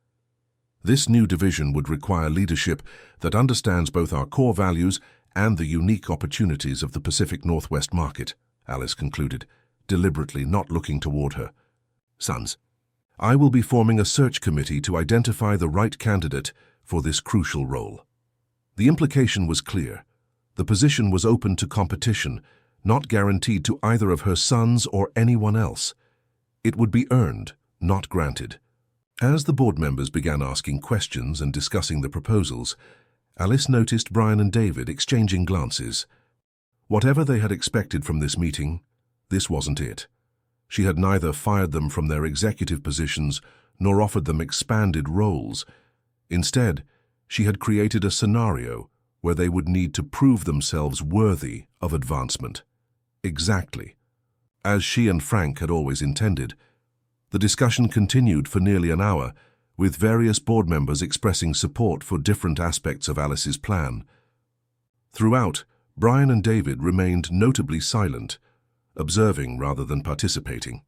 This new division would require leadership that understands both our core values and the unique opportunities of the Pacific Northwest market, Alice concluded, deliberately not looking toward her sons. "I will be forming a search committee to identify the right candidate for this crucial role." The implication was clear. The position was open to competition, not guaranteed to either of her sons or anyone else. It would be earned, not granted. As the board members began asking questions and discussing the proposals, Alice noticed Brian and David exchanging glances. Whatever they had expected from this meeting, this wasn't it. She had neither fired them from their executive positions nor offered them expanded roles. Instead, she had created a scenario where they would need to prove themselves worthy of advancement. Exactly as she and Frank had always intended. The discussion continued for nearly an hour, with various board members expressing support for different aspects of Alice's plan. Throughout, Brian and David remained notably silent, observing rather than participating.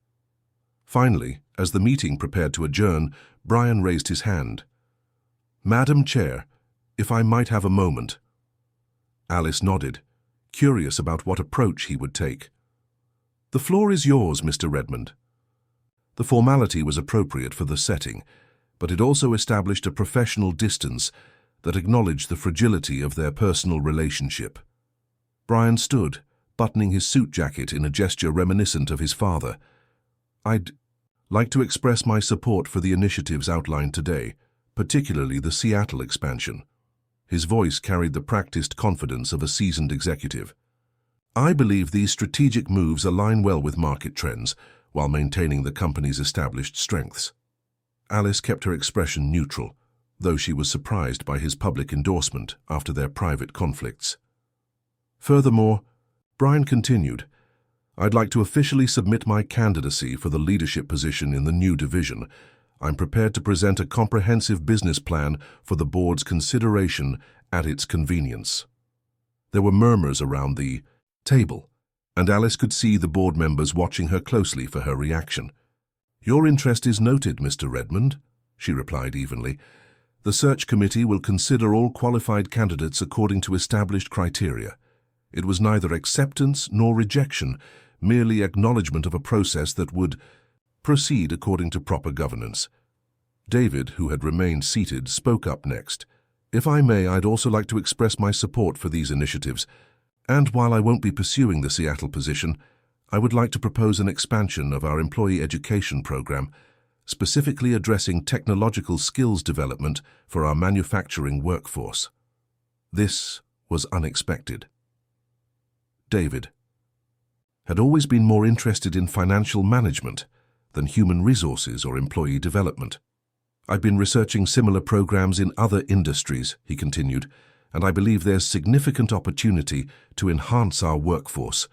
Finally, as the meeting prepared to adjourn, Brian raised his hand. "Madam Chair, if I might have a moment." Alice nodded, curious about what approach he would take. "The floor is yours, Mr. Redmond." The formality was appropriate for the setting, but it also established a professional distance that acknowledged the fragility of their personal relationship. Brian stood, buttoning his suit jacket in a gesture reminiscent of his father. "I'd like to express my support for the initiatives outlined today, particularly the Seattle expansion." His voice carried the practiced confidence of a seasoned executive. "I believe these strategic moves align well with market trends while maintaining the company's established strengths." Alice kept her expression neutral, though she was surprised by his public endorsement after their private conflicts. Furthermore, Brian continued, "I'd like to officially submit my candidacy for the leadership position in the new division. I'm prepared to present a comprehensive business plan for the board's consideration at its convenience." There were murmurs around the table, and Alice could see the board members watching her closely for her reaction. "Your interest is noted, Mr. Redmond," she replied evenly. "The search committee will consider all qualified candidates according to established criteria. It was neither acceptance nor rejection, merely acknowledgement of a process that would proceed according to proper governance." David, who had remained seated, spoke up next. "If I may, I'd also like to express my support for these initiatives. And while I won't be pursuing the Seattle position, I would like to propose an expansion of our employee education program, specifically addressing technological skills development for our manufacturing workforce." This was unexpected. David had always been more interested in financial management than human resources or employee development. "I've been researching similar programs in other industries," he continued, "and I believe there's significant opportunity to enhance our workforce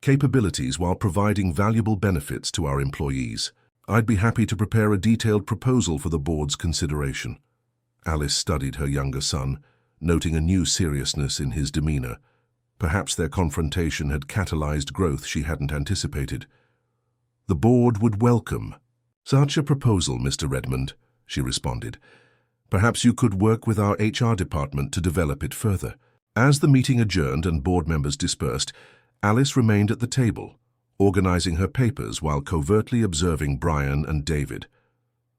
capabilities while providing valuable benefits to our employees. I'd be happy to prepare a detailed proposal for the board's consideration." Alice studied her younger son, noting a new seriousness in his demeanor. Perhaps their confrontation had catalyzed growth she hadn't anticipated. "The board would welcome such a proposal, Mr. Redmond," she responded. "Perhaps you could work with our HR department to develop it further." As the meeting adjourned and board members dispersed, Alice remained at the table, organizing her papers while covertly observing Brian and David.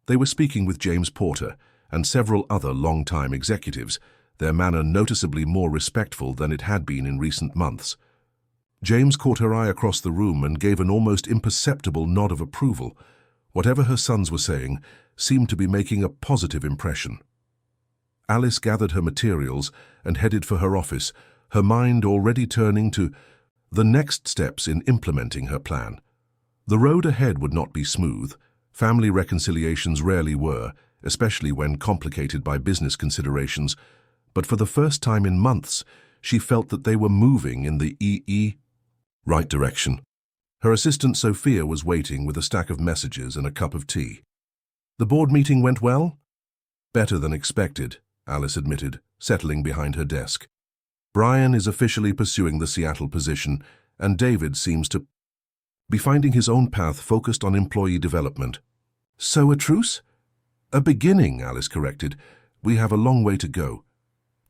They were speaking with James Porter and several other long-time executives, their manner noticeably more respectful than it had been in recent months. James caught her eye across the room and gave an almost imperceptible nod of approval. Whatever her sons were saying seemed to be making a positive impression. Alice gathered her materials and headed for her office, her mind already turning to the next steps in implementing her plan. The road ahead would not be smooth. Family reconciliations rarely were, especially when complicated by business considerations, but for the first time in months, she felt that they were moving in the right direction. Her assistant Sophia was waiting with a stack of messages and a cup of tea. "The board meeting went well?" "Better than expected," Alice admitted, settling behind her desk. "Brian is officially pursuing the Seattle position, and David seems to be finding his own path focused on employee development." "So a truce?" "A beginning," Alice corrected. "We have a long way to go."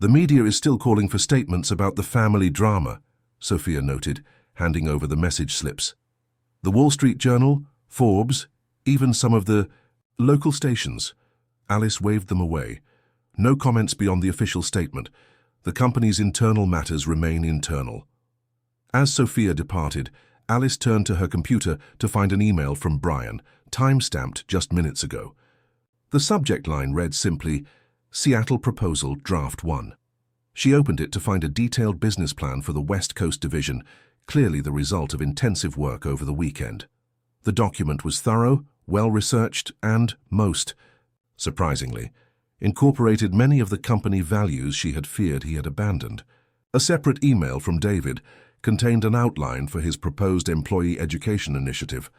"The media is still calling for statements about the family drama," Sophia noted, handing over the message slips. "The Wall Street Journal, Forbes, even some of the local stations." Alice waved them away. "No comments beyond the official statement. The company's internal matters remain internal." As Sophia departed, Alice turned to her computer to find an email from Brian, time-stamped just minutes ago. The subject line read simply, "Seattle Proposal Draft 1." She opened it to find a detailed business plan for the West Coast Division, clearly the result of intensive work over the weekend. The document was thorough, well-researched, and, most surprisingly, incorporated many of the company values she had feared he had abandoned. A separate email from David contained an outline for his proposed employee education initiative,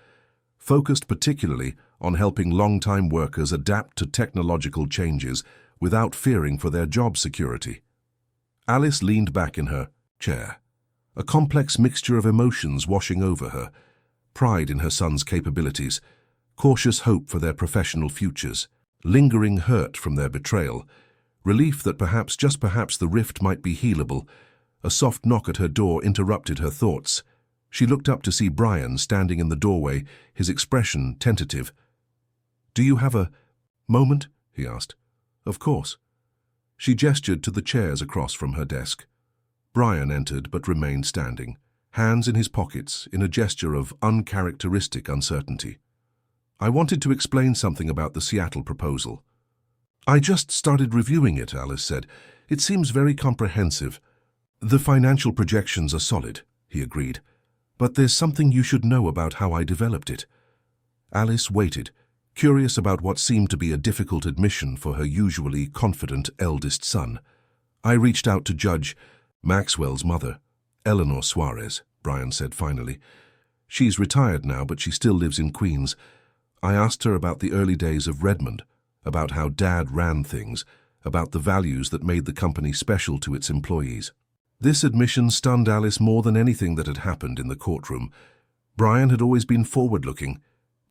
focused particularly on helping long-time workers adapt to technological changes without fearing for their job security. Alice leaned back in her chair, a complex mixture of emotions washing over her: pride in her son's capabilities, cautious hope for their professional futures, lingering hurt from their betrayal, relief that perhaps, just perhaps, the rift might be healable. A soft knock at her door interrupted her thoughts. She looked up to see Brian standing in the doorway, his expression tentative. "Do you have a moment?" he asked. "Of course." She gestured to the chairs across from her desk. Brian entered but remained standing, hands in his pockets in a gesture of uncharacteristic uncertainty. "I wanted to explain something about the Seattle proposal." "I just started reviewing it," Alice said. "It seems very comprehensive." "The financial projections are solid," he agreed. "But there's something you should know about how I developed it." Alice waited, curious about what seemed to be a difficult admission for her usually confident eldest son. I reached out to Judge Maxwell's mother, Eleanor Suarez, Brian said finally. She's retired now, but she still lives in Queens. I asked her about the early days of Redmond, about how Dad ran things, about the values that made the company special to its employees. This admission stunned Alice more than anything that had happened in the courtroom. Brian had always been forward-looking,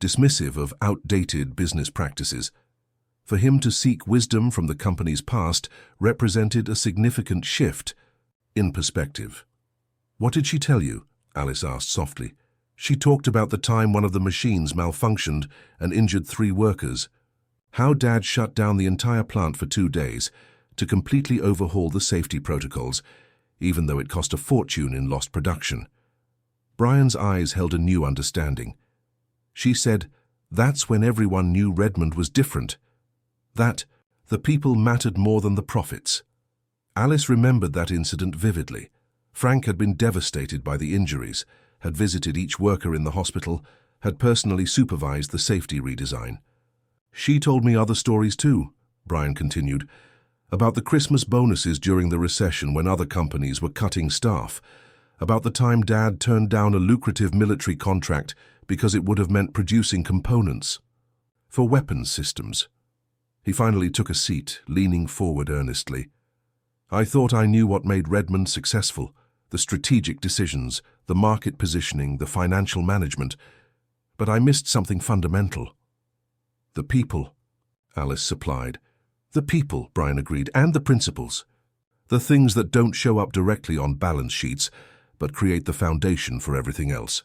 dismissive of outdated business practices. For him to seek wisdom from the company's past represented a significant shift in perspective. "What did she tell you?" Alice asked softly. "She talked about the time one of the machines malfunctioned and injured 3 workers. How Dad shut down the entire plant for 2 days to completely overhaul the safety protocols, even though it cost a fortune in lost production." Brian's eyes held a new understanding. She said, that's when everyone knew Redmond was different. That the people mattered more than the profits. Alice remembered that incident vividly. Frank had been devastated by the injuries, had visited each worker in the hospital, had personally supervised the safety redesign. "She told me other stories too," Brian continued, about the Christmas bonuses during the recession when other companies were cutting staff, about the time Dad turned down a lucrative military contract because it would have meant producing components for weapons systems. He finally took a seat, leaning forward earnestly. "I thought I knew what made Redmond successful, the strategic decisions, the market positioning, the financial management, but I missed something fundamental." "The people," Alice supplied. "The people," Brian agreed, "and the principles. The things that don't show up directly on balance sheets, but create the foundation for everything else."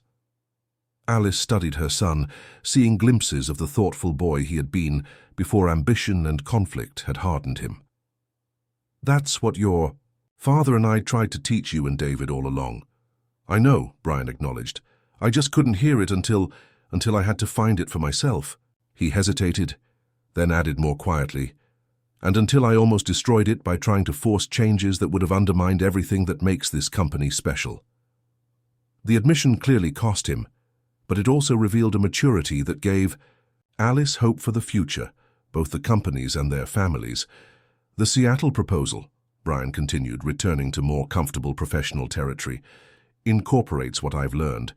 Alice studied her son, seeing glimpses of the thoughtful boy he had been before ambition and conflict had hardened him. "That's what your father and I tried to teach you and David all along." "I know," Brian acknowledged. "I just couldn't hear it until I had to find it for myself." He hesitated, then added more quietly, "And until I almost destroyed it by trying to force changes that would have undermined everything that makes this company special." The admission clearly cost him, but it also revealed a maturity that gave Alice hope for the future, both the companies and their families. "The Seattle proposal," Brian continued, returning to more comfortable professional territory, "incorporates what I've learned.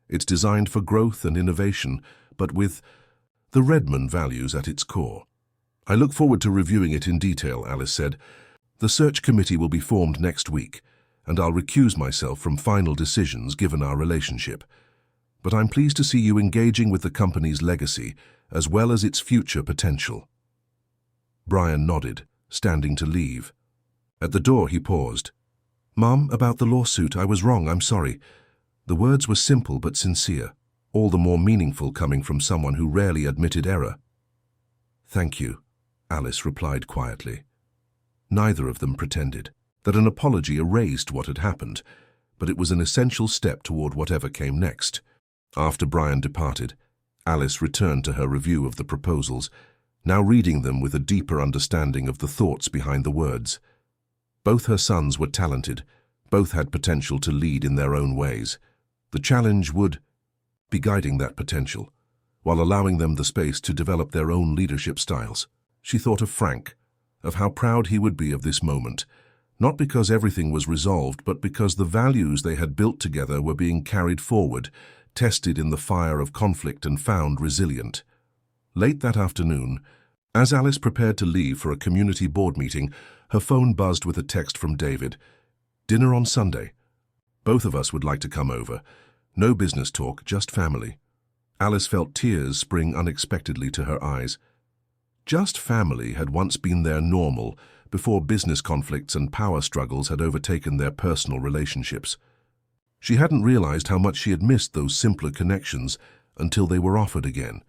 It's designed for growth and innovation, but with the Redmond values at its core." "I look forward to reviewing it in detail," Alice said. "The search committee will be formed next week, and I'll recuse myself from final decisions given our relationship. But I'm pleased to see you engaging with the company's legacy as well as its future potential." Brian nodded, standing to leave. At the door he paused. "Mom, about the lawsuit, I was wrong, I'm sorry." The words were simple but sincere, all the more meaningful coming from someone who rarely admitted error. "Thank you," Alice replied quietly. Neither of them pretended that an apology erased what had happened, but it was an essential step toward whatever came next. After Brian departed, Alice returned to her review of the proposals, now reading them with a deeper understanding of the thoughts behind the words. Both her sons were talented, both had potential to lead in their own ways. The challenge would be guiding that potential, while allowing them the space to develop their own leadership styles. She thought of Frank, of how proud he would be of this moment, not because everything was resolved, but because the values they had built together were being carried forward, tested in the fire of conflict and found resilient. Late that afternoon, as Alice prepared to leave for a community board meeting, her phone buzzed with a text from David. "Dinner on Sunday. Both of us would like to come over. No business talk, just family." Alice felt tears spring unexpectedly to her eyes. Just family had once been their normal, before business conflicts and power struggles had overtaken their personal relationships. She hadn't realized how much she had missed those simpler connections until they were offered again.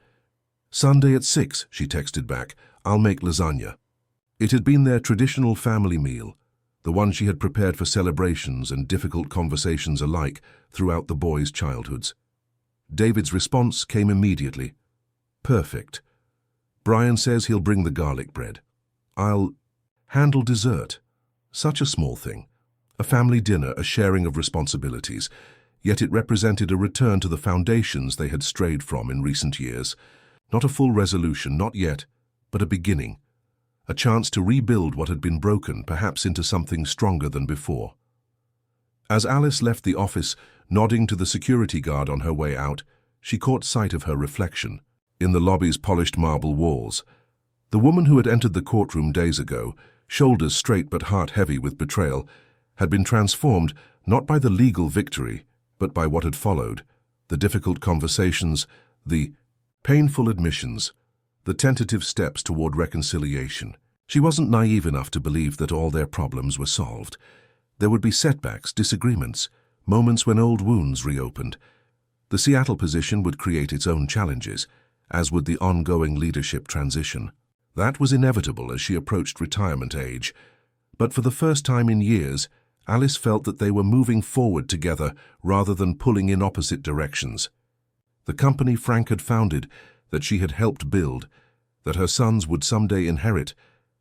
"Sunday at 6, she texted back. "I'll make lasagna." It had been their traditional family meal, the one she had prepared for celebrations and difficult conversations alike throughout the boys' childhoods. David's response came immediately. "Perfect. Brian says he'll bring the garlic bread. I'll handle dessert." Such a small thing. A family dinner, a sharing of responsibilities, yet it represented a return to the foundations they had strayed from in recent years. Not a full resolution, not yet, but a beginning. A chance to rebuild what had been broken, perhaps into something stronger than before. As Alice left the office, nodding to the security guard on her way out, she caught sight of her reflection in the lobby's polished marble walls. The woman who had entered the courtroom days ago, shoulders straight but heart heavy with betrayal, had been transformed not by the legal victory, but by what had followed, the difficult conversations, the painful admissions, the tentative steps toward reconciliation. She wasn't naive enough to believe that all their problems were solved. There would be setbacks, disagreements, moments when old wounds reopened. The Seattle position would create its own challenges, as would the ongoing leadership transition. That was inevitable as she approached retirement age. But for the first time in years, Alice felt that they were moving forward together rather than pulling in opposite directions. The company Frank had founded, that she had helped build, that her sons would someday inherit,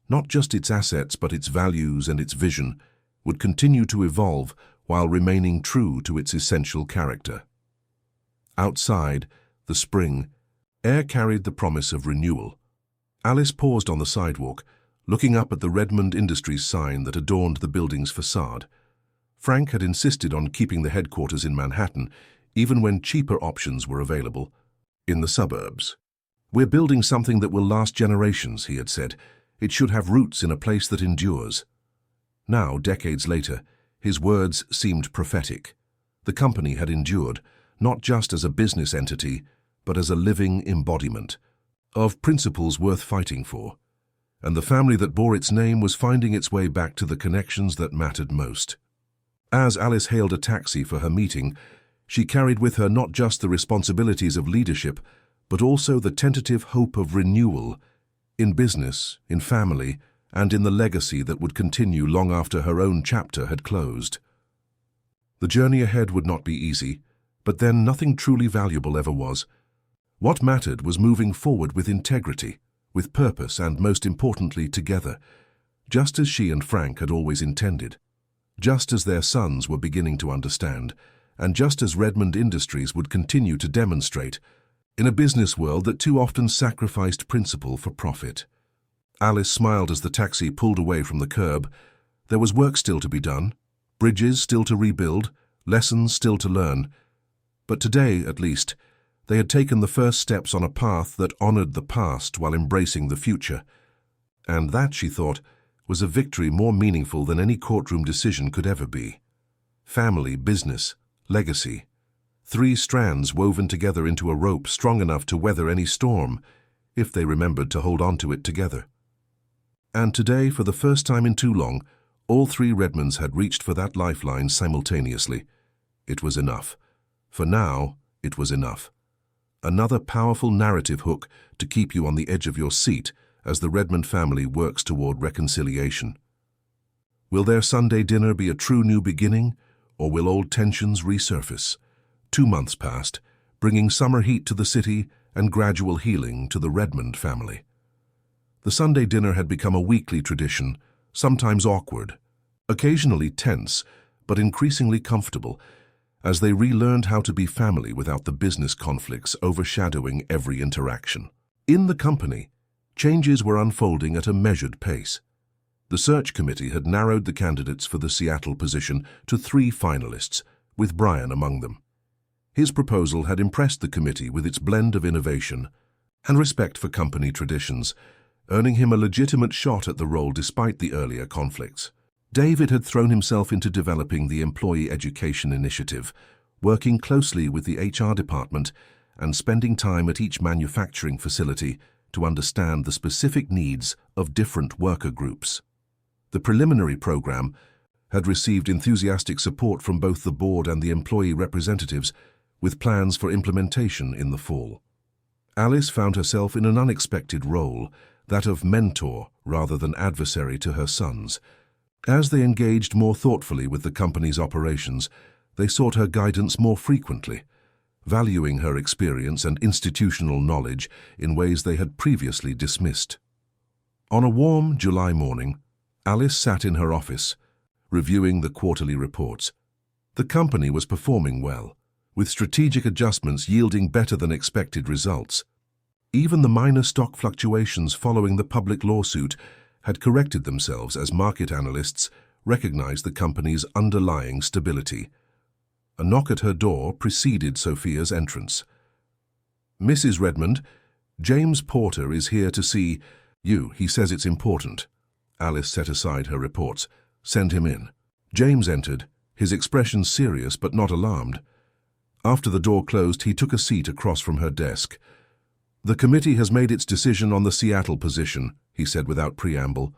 not just its assets but its values and its vision, would continue to evolve while remaining true to its essential character. Outside, the spring, air carried the promise of renewal. Alice paused on the sidewalk, looking up at the Redmond Industries sign that adorned the building's facade. Frank had insisted on keeping the headquarters in Manhattan, even when cheaper options were available in the suburbs. "We're building something that will last generations," he had said. "It should have roots in a place that endures." Now, decades later, his words seemed prophetic. The company had endured, not just as a business entity, but as a living embodiment of principles worth fighting for. And the family that bore its name was finding its way back to the connections that mattered most. As Alice hailed a taxi for her meeting, she carried with her not just the responsibilities of leadership, but also the tentative hope of renewal in business, in family, and in the legacy that would continue long after her own chapter had closed. The journey ahead would not be easy, but then nothing truly valuable ever was. What mattered was moving forward with integrity, with purpose, and most importantly, together, just as she and Frank had always intended, just as their sons were beginning to understand, and just as Redmond Industries would continue to demonstrate, in a business world that too often sacrificed principle for profit. Alice smiled as the taxi pulled away from the curb. There was work still to be done, bridges still to rebuild, lessons still to learn. But today, at least, they had taken the first steps on a path that honored the past while embracing the future. And that, she thought, was a victory more meaningful than any courtroom decision could ever be. Family, business, legacy. 3 strands woven together into a rope strong enough to weather any storm, if they remembered to hold on to it together. And today, for the first time in too long, all 3 Redmonds had reached for that lifeline simultaneously. It was enough. For now, it was enough. Another powerful narrative hook to keep you on the edge of your seat as the Redmond family works toward reconciliation. Will their Sunday dinner be a true new beginning, or will old tensions resurface? 2 months passed, bringing summer heat to the city and gradual healing to the Redmond family. The Sunday dinner had become a weekly tradition, sometimes awkward, occasionally tense, but increasingly comfortable, as they relearned how to be family without the business conflicts overshadowing every interaction. In the company, changes were unfolding at a measured pace. The search committee had narrowed the candidates for the Seattle position to 3 finalists, with Brian among them. His proposal had impressed the committee with its blend of innovation and respect for company traditions, earning him a legitimate shot at the role despite the earlier conflicts. David had thrown himself into developing the Employee Education Initiative, working closely with the HR department and spending time at each manufacturing facility to understand the specific needs of different worker groups. The preliminary program had received enthusiastic support from both the board and the employee representatives, with plans for implementation in the fall. Alice found herself in an unexpected role, that of mentor rather than adversary to her sons. As they engaged more thoughtfully with the company's operations, they sought her guidance more frequently, valuing her experience and institutional knowledge in ways they had previously dismissed. On a warm July morning, Alice sat in her office, reviewing the quarterly reports. The company was performing well, with strategic adjustments yielding better than expected results. Even the minor stock fluctuations following the public lawsuit had corrected themselves as market analysts recognized the company's underlying stability. A knock at her door preceded Sophia's entrance. "Mrs. Redmond, James Porter is here to see you. He says it's important." Alice set aside her reports. "Send him in." James entered, his expression serious but not alarmed. After the door closed, he took a seat across from her desk. "The committee has made its decision on the Seattle position," he said without preamble.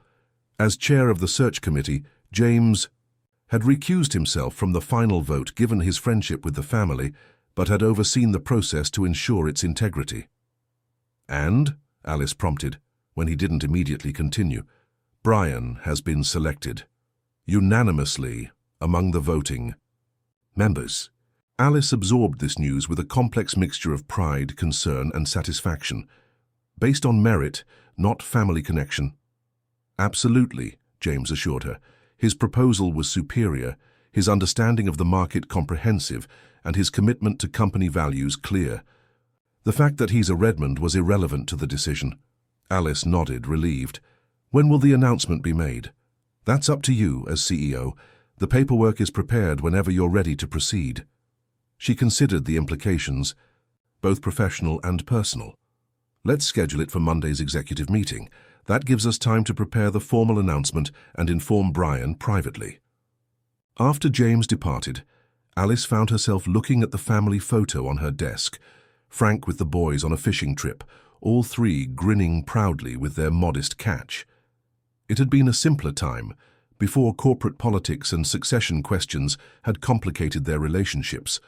As chair of the search committee, James had recused himself from the final vote given his friendship with the family, but had overseen the process to ensure its integrity. "And," Alice prompted, when he didn't immediately continue, "Brian has been selected. Unanimously among the voting members." Alice absorbed this news with a complex mixture of pride, concern, and satisfaction, based on merit, not family connection. "Absolutely," James assured her. His proposal was superior, his understanding of the market comprehensive, and his commitment to company values clear. The fact that he's a Redmond was irrelevant to the decision. Alice nodded, relieved. "When will the announcement be made?" "That's up to you as CEO. The paperwork is prepared whenever you're ready to proceed." She considered the implications, both professional and personal. "Let's schedule it for Monday's executive meeting. That gives us time to prepare the formal announcement and inform Brian privately." After James departed, Alice found herself looking at the family photo on her desk, Frank with the boys on a fishing trip, all three grinning proudly with their modest catch. It had been a simpler time, before corporate politics and succession questions had complicated their relationships.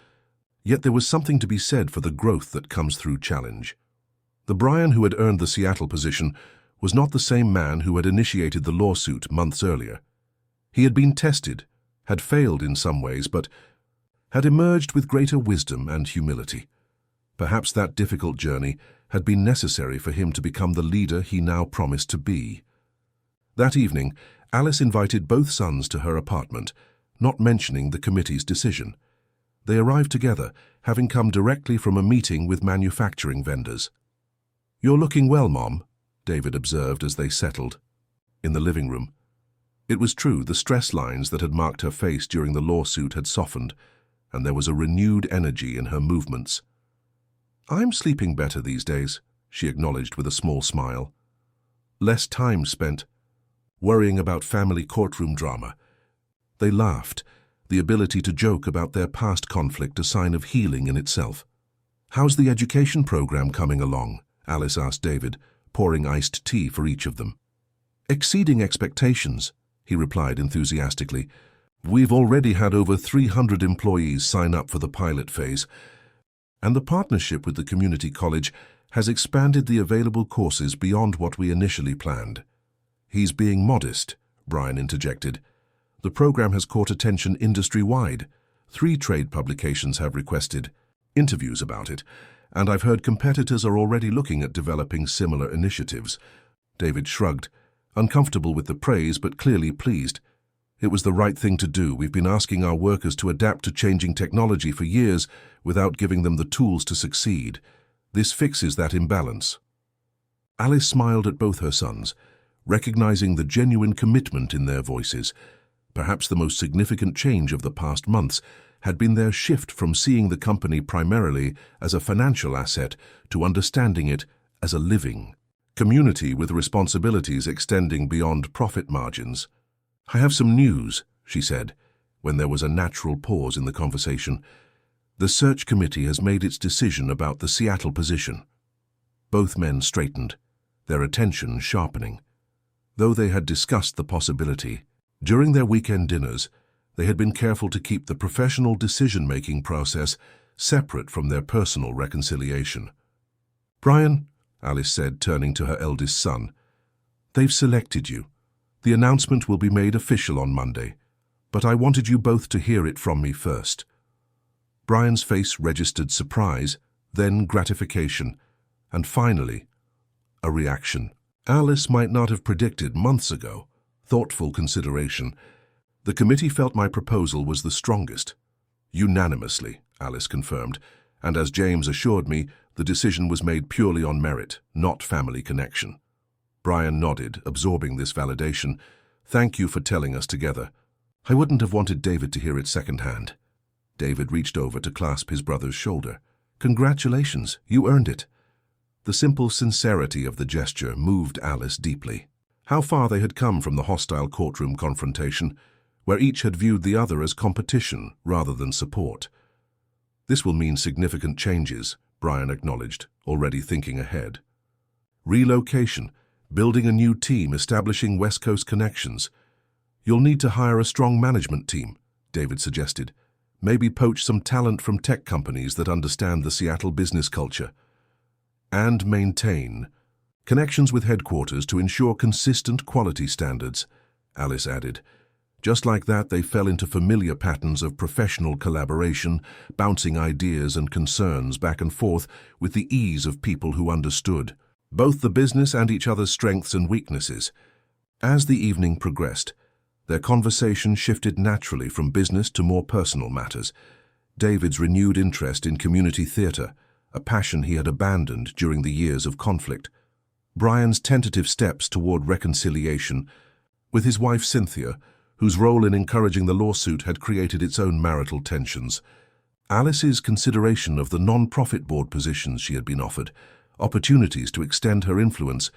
Yet there was something to be said for the growth that comes through challenge. The Brian who had earned the Seattle position was not the same man who had initiated the lawsuit months earlier. He had been tested, had failed in some ways, but had emerged with greater wisdom and humility. Perhaps that difficult journey had been necessary for him to become the leader he now promised to be. That evening, Alice invited both sons to her apartment, not mentioning the committee's decision. They arrived together, having come directly from a meeting with manufacturing vendors. "You're looking well, Mom," David observed as they settled in the living room. It was true, the stress lines that had marked her face during the lawsuit had softened, and there was a renewed energy in her movements. "I'm sleeping better these days," she acknowledged with a small smile. "Less time spent worrying about family courtroom drama." They laughed, the ability to joke about their past conflict a sign of healing in itself. "How's the education program coming along?" Alice asked David, pouring iced tea for each of them. "Exceeding expectations," he replied enthusiastically. "We've already had over 300 employees sign up for the pilot phase, and the partnership with the community college has expanded the available courses beyond what we initially planned." "He's being modest," Brian interjected. "The program has caught attention industry-wide. 3 trade publications have requested interviews about it, and I've heard competitors are already looking at developing similar initiatives." David shrugged, uncomfortable with the praise but clearly pleased. "It was the right thing to do. We've been asking our workers to adapt to changing technology for years without giving them the tools to succeed. This fixes that imbalance." Alice smiled at both her sons, recognizing the genuine commitment in their voices. Perhaps the most significant change of the past months had been their shift from seeing the company primarily as a financial asset to understanding it as a living community with responsibilities extending beyond profit margins. "I have some news," she said, when there was a natural pause in the conversation. "The search committee has made its decision about the Seattle position." Both men straightened, their attention sharpening. Though they had discussed the possibility, during their weekend dinners, they had been careful to keep the professional decision-making process separate from their personal reconciliation. "Brian," Alice said, turning to her eldest son, "they've selected you. The announcement will be made official on Monday, but I wanted you both to hear it from me first." Brian's face registered surprise, then gratification, and finally, a reaction Alice might not have predicted months ago: thoughtful consideration. "The committee felt my proposal was the strongest." "Unanimously," Alice confirmed, "and as James assured me, The decision was made purely on merit, not family connection. Brian nodded, absorbing this validation. "Thank you for telling us together. I wouldn't have wanted David to hear it secondhand." David reached over to clasp his brother's shoulder. "Congratulations, you earned it." The simple sincerity of the gesture moved Alice deeply. How far they had come from the hostile courtroom confrontation, where each had viewed the other as competition rather than support. "This will mean significant changes," Brian acknowledged, already thinking ahead. "Relocation, building a new team, establishing West Coast connections. You'll need to hire a strong management team," David suggested. "Maybe poach some talent from tech companies that understand the Seattle business culture. And maintain connections with headquarters to ensure consistent quality standards," Alice added. Just like that, they fell into familiar patterns of professional collaboration, bouncing ideas and concerns back and forth with the ease of people who understood both the business and each other's strengths and weaknesses. As the evening progressed, their conversation shifted naturally from business to more personal matters. David's renewed interest in community theater, a passion he had abandoned during the years of conflict. Brian's tentative steps toward reconciliation with his wife Cynthia, whose role in encouraging the lawsuit had created its own marital tensions. Alice's consideration of the non-profit board positions she had been offered, opportunities to extend her influence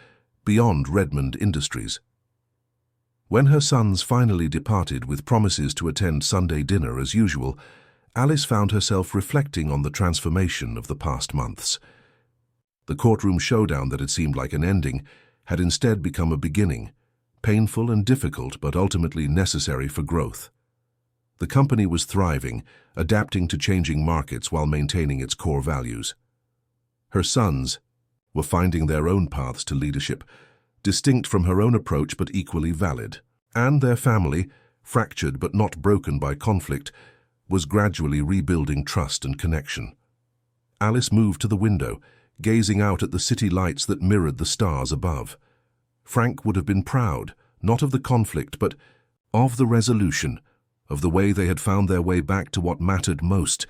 beyond Redmond Industries. When her sons finally departed with promises to attend Sunday dinner as usual, Alice found herself reflecting on the transformation of the past months. The courtroom showdown that had seemed like an ending had instead become a beginning, painful and difficult but ultimately necessary for growth. The company was thriving, adapting to changing markets while maintaining its core values. Her sons were finding their own paths to leadership, distinct from her own approach but equally valid. And their family, fractured but not broken by conflict, was gradually rebuilding trust and connection. Alice moved to the window, gazing out at the city lights that mirrored the stars above. Frank would have been proud, not of the conflict, but of the resolution, of the way they had found their way back to what mattered most,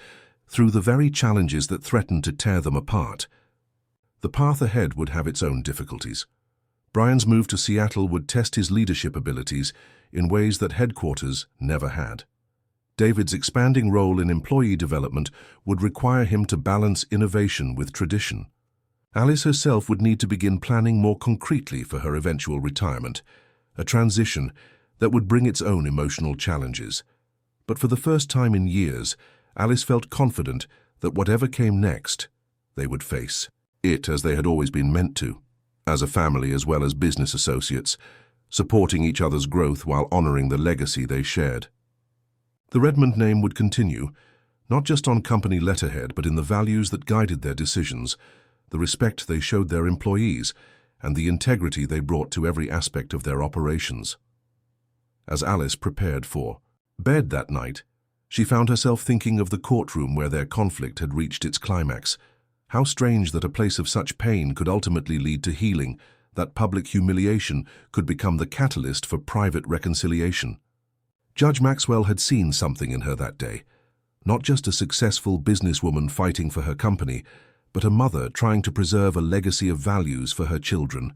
through the very challenges that threatened to tear them apart. The path ahead would have its own difficulties. Brian's move to Seattle would test his leadership abilities in ways that headquarters never had. David's expanding role in employee development would require him to balance innovation with tradition. Alice herself would need to begin planning more concretely for her eventual retirement, a transition that would bring its own emotional challenges. But for the first time in years, Alice felt confident that whatever came next, they would face it as they had always been meant to, as a family as well as business associates, supporting each other's growth while honoring the legacy they shared. The Redmond name would continue, not just on company letterhead, but in the values that guided their decisions, the respect they showed their employees, and the integrity they brought to every aspect of their operations. As Alice prepared for bed that night, she found herself thinking of the courtroom where their conflict had reached its climax. How strange that a place of such pain could ultimately lead to healing, that public humiliation could become the catalyst for private reconciliation. Judge Maxwell had seen something in her that day, not just a successful businesswoman fighting for her company, but a mother trying to preserve a legacy of values for her children.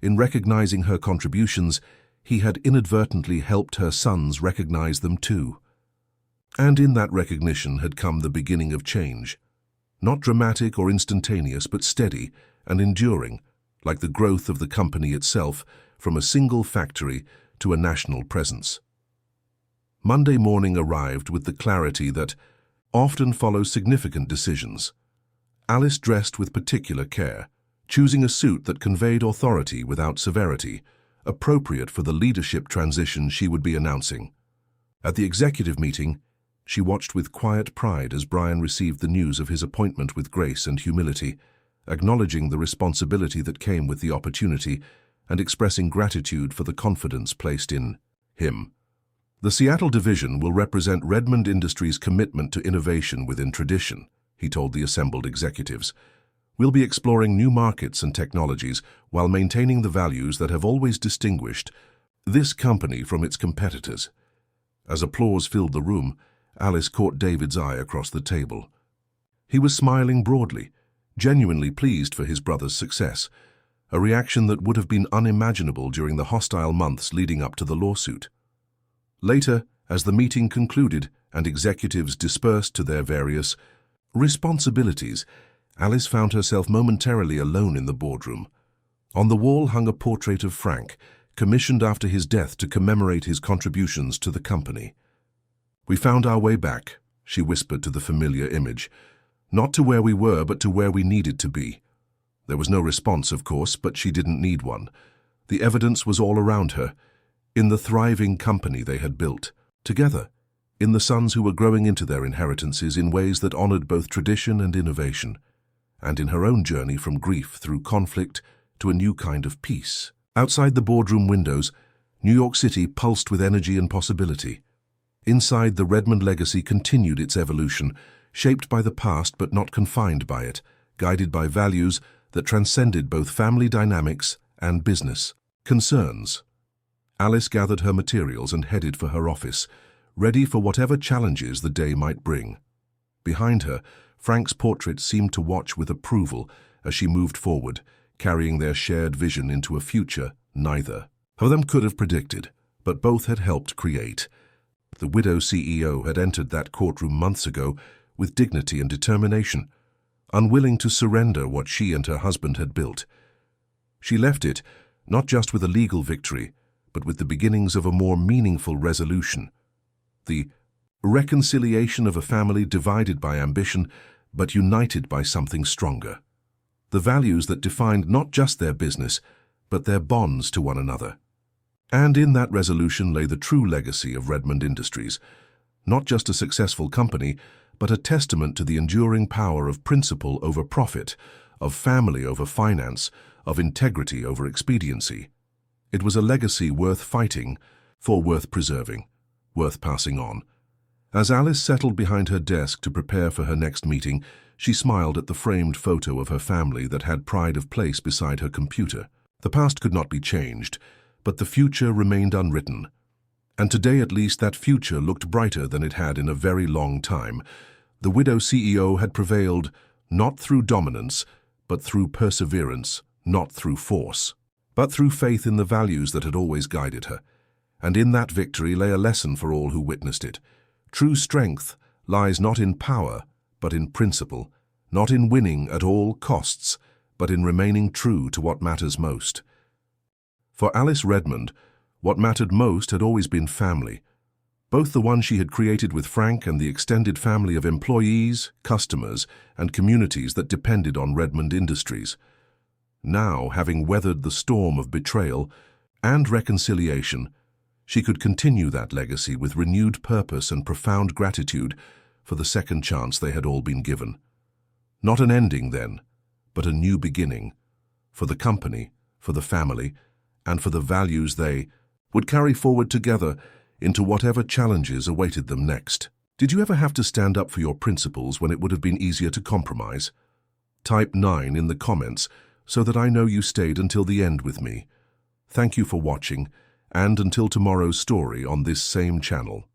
In recognizing her contributions, he had inadvertently helped her sons recognize them too. And in that recognition had come the beginning of change. Not dramatic or instantaneous, but steady and enduring, like the growth of the company itself from a single factory to a national presence. Monday morning arrived with the clarity that often follows significant decisions. Alice dressed with particular care, choosing a suit that conveyed authority without severity, appropriate for the leadership transition she would be announcing. At the executive meeting, she watched with quiet pride as Brian received the news of his appointment with grace and humility, acknowledging the responsibility that came with the opportunity and expressing gratitude for the confidence placed in him. The Seattle division will represent Redmond Industries' commitment to innovation within tradition, he told the assembled executives. We'll be exploring new markets and technologies while maintaining the values that have always distinguished this company from its competitors. As applause filled the room, Alice caught David's eye across the table. He was smiling broadly, genuinely pleased for his brother's success, a reaction that would have been unimaginable during the hostile months leading up to the lawsuit. Later, as the meeting concluded and executives dispersed to their various responsibilities, Alice found herself momentarily alone in the boardroom. On the wall hung a portrait of Frank, commissioned after his death to commemorate his contributions to the company. "We found our way back," she whispered to the familiar image. "Not to where we were, but to where we needed to be." There was no response, of course, but she didn't need one. The evidence was all around her, in the thriving company they had built, together, in the sons who were growing into their inheritances in ways that honored both tradition and innovation, and in her own journey from grief through conflict to a new kind of peace. Outside the boardroom windows, New York City pulsed with energy and possibility. Inside, the Redmond legacy continued its evolution, shaped by the past but not confined by it, guided by values that transcended both family dynamics and business concerns. Alice gathered her materials and headed for her office, ready for whatever challenges the day might bring. Behind her, Frank's portrait seemed to watch with approval as she moved forward, carrying their shared vision into a future neither of them could have predicted, but both had helped create. The widow CEO had entered that courtroom months ago with dignity and determination, unwilling to surrender what she and her husband had built. She left it, not just with a legal victory, but with the beginnings of a more meaningful resolution. The reconciliation of a family divided by ambition, but united by something stronger. The values that defined not just their business, but their bonds to one another. And in that resolution lay the true legacy of Redmond Industries, not just a successful company, but a testament to the enduring power of principle over profit, of family over finance, of integrity over expediency. It was a legacy worth fighting for, worth preserving, worth passing on. As Alice settled behind her desk to prepare for her next meeting, she smiled at the framed photo of her family that had pride of place beside her computer. The past could not be changed, but the future remained unwritten. And today at least that future looked brighter than it had in a very long time. The widow CEO had prevailed, not through dominance, but through perseverance, not through force, but through faith in the values that had always guided her. And in that victory lay a lesson for all who witnessed it. True strength lies not in power, but in principle, not in winning at all costs, but in remaining true to what matters most. For Alice Redmond, what mattered most had always been family, both the one she had created with Frank and the extended family of employees, customers, and communities that depended on Redmond Industries. Now, having weathered the storm of betrayal and reconciliation, she could continue that legacy with renewed purpose and profound gratitude for the second chance they had all been given. Not an ending, then, but a new beginning, for the company, for the family, and for the values they would carry forward together into whatever challenges awaited them next. Did you ever have to stand up for your principles when it would have been easier to compromise? Type 9 in the comments so that I know you stayed until the end with me. Thank you for watching, and until tomorrow's story on this same channel.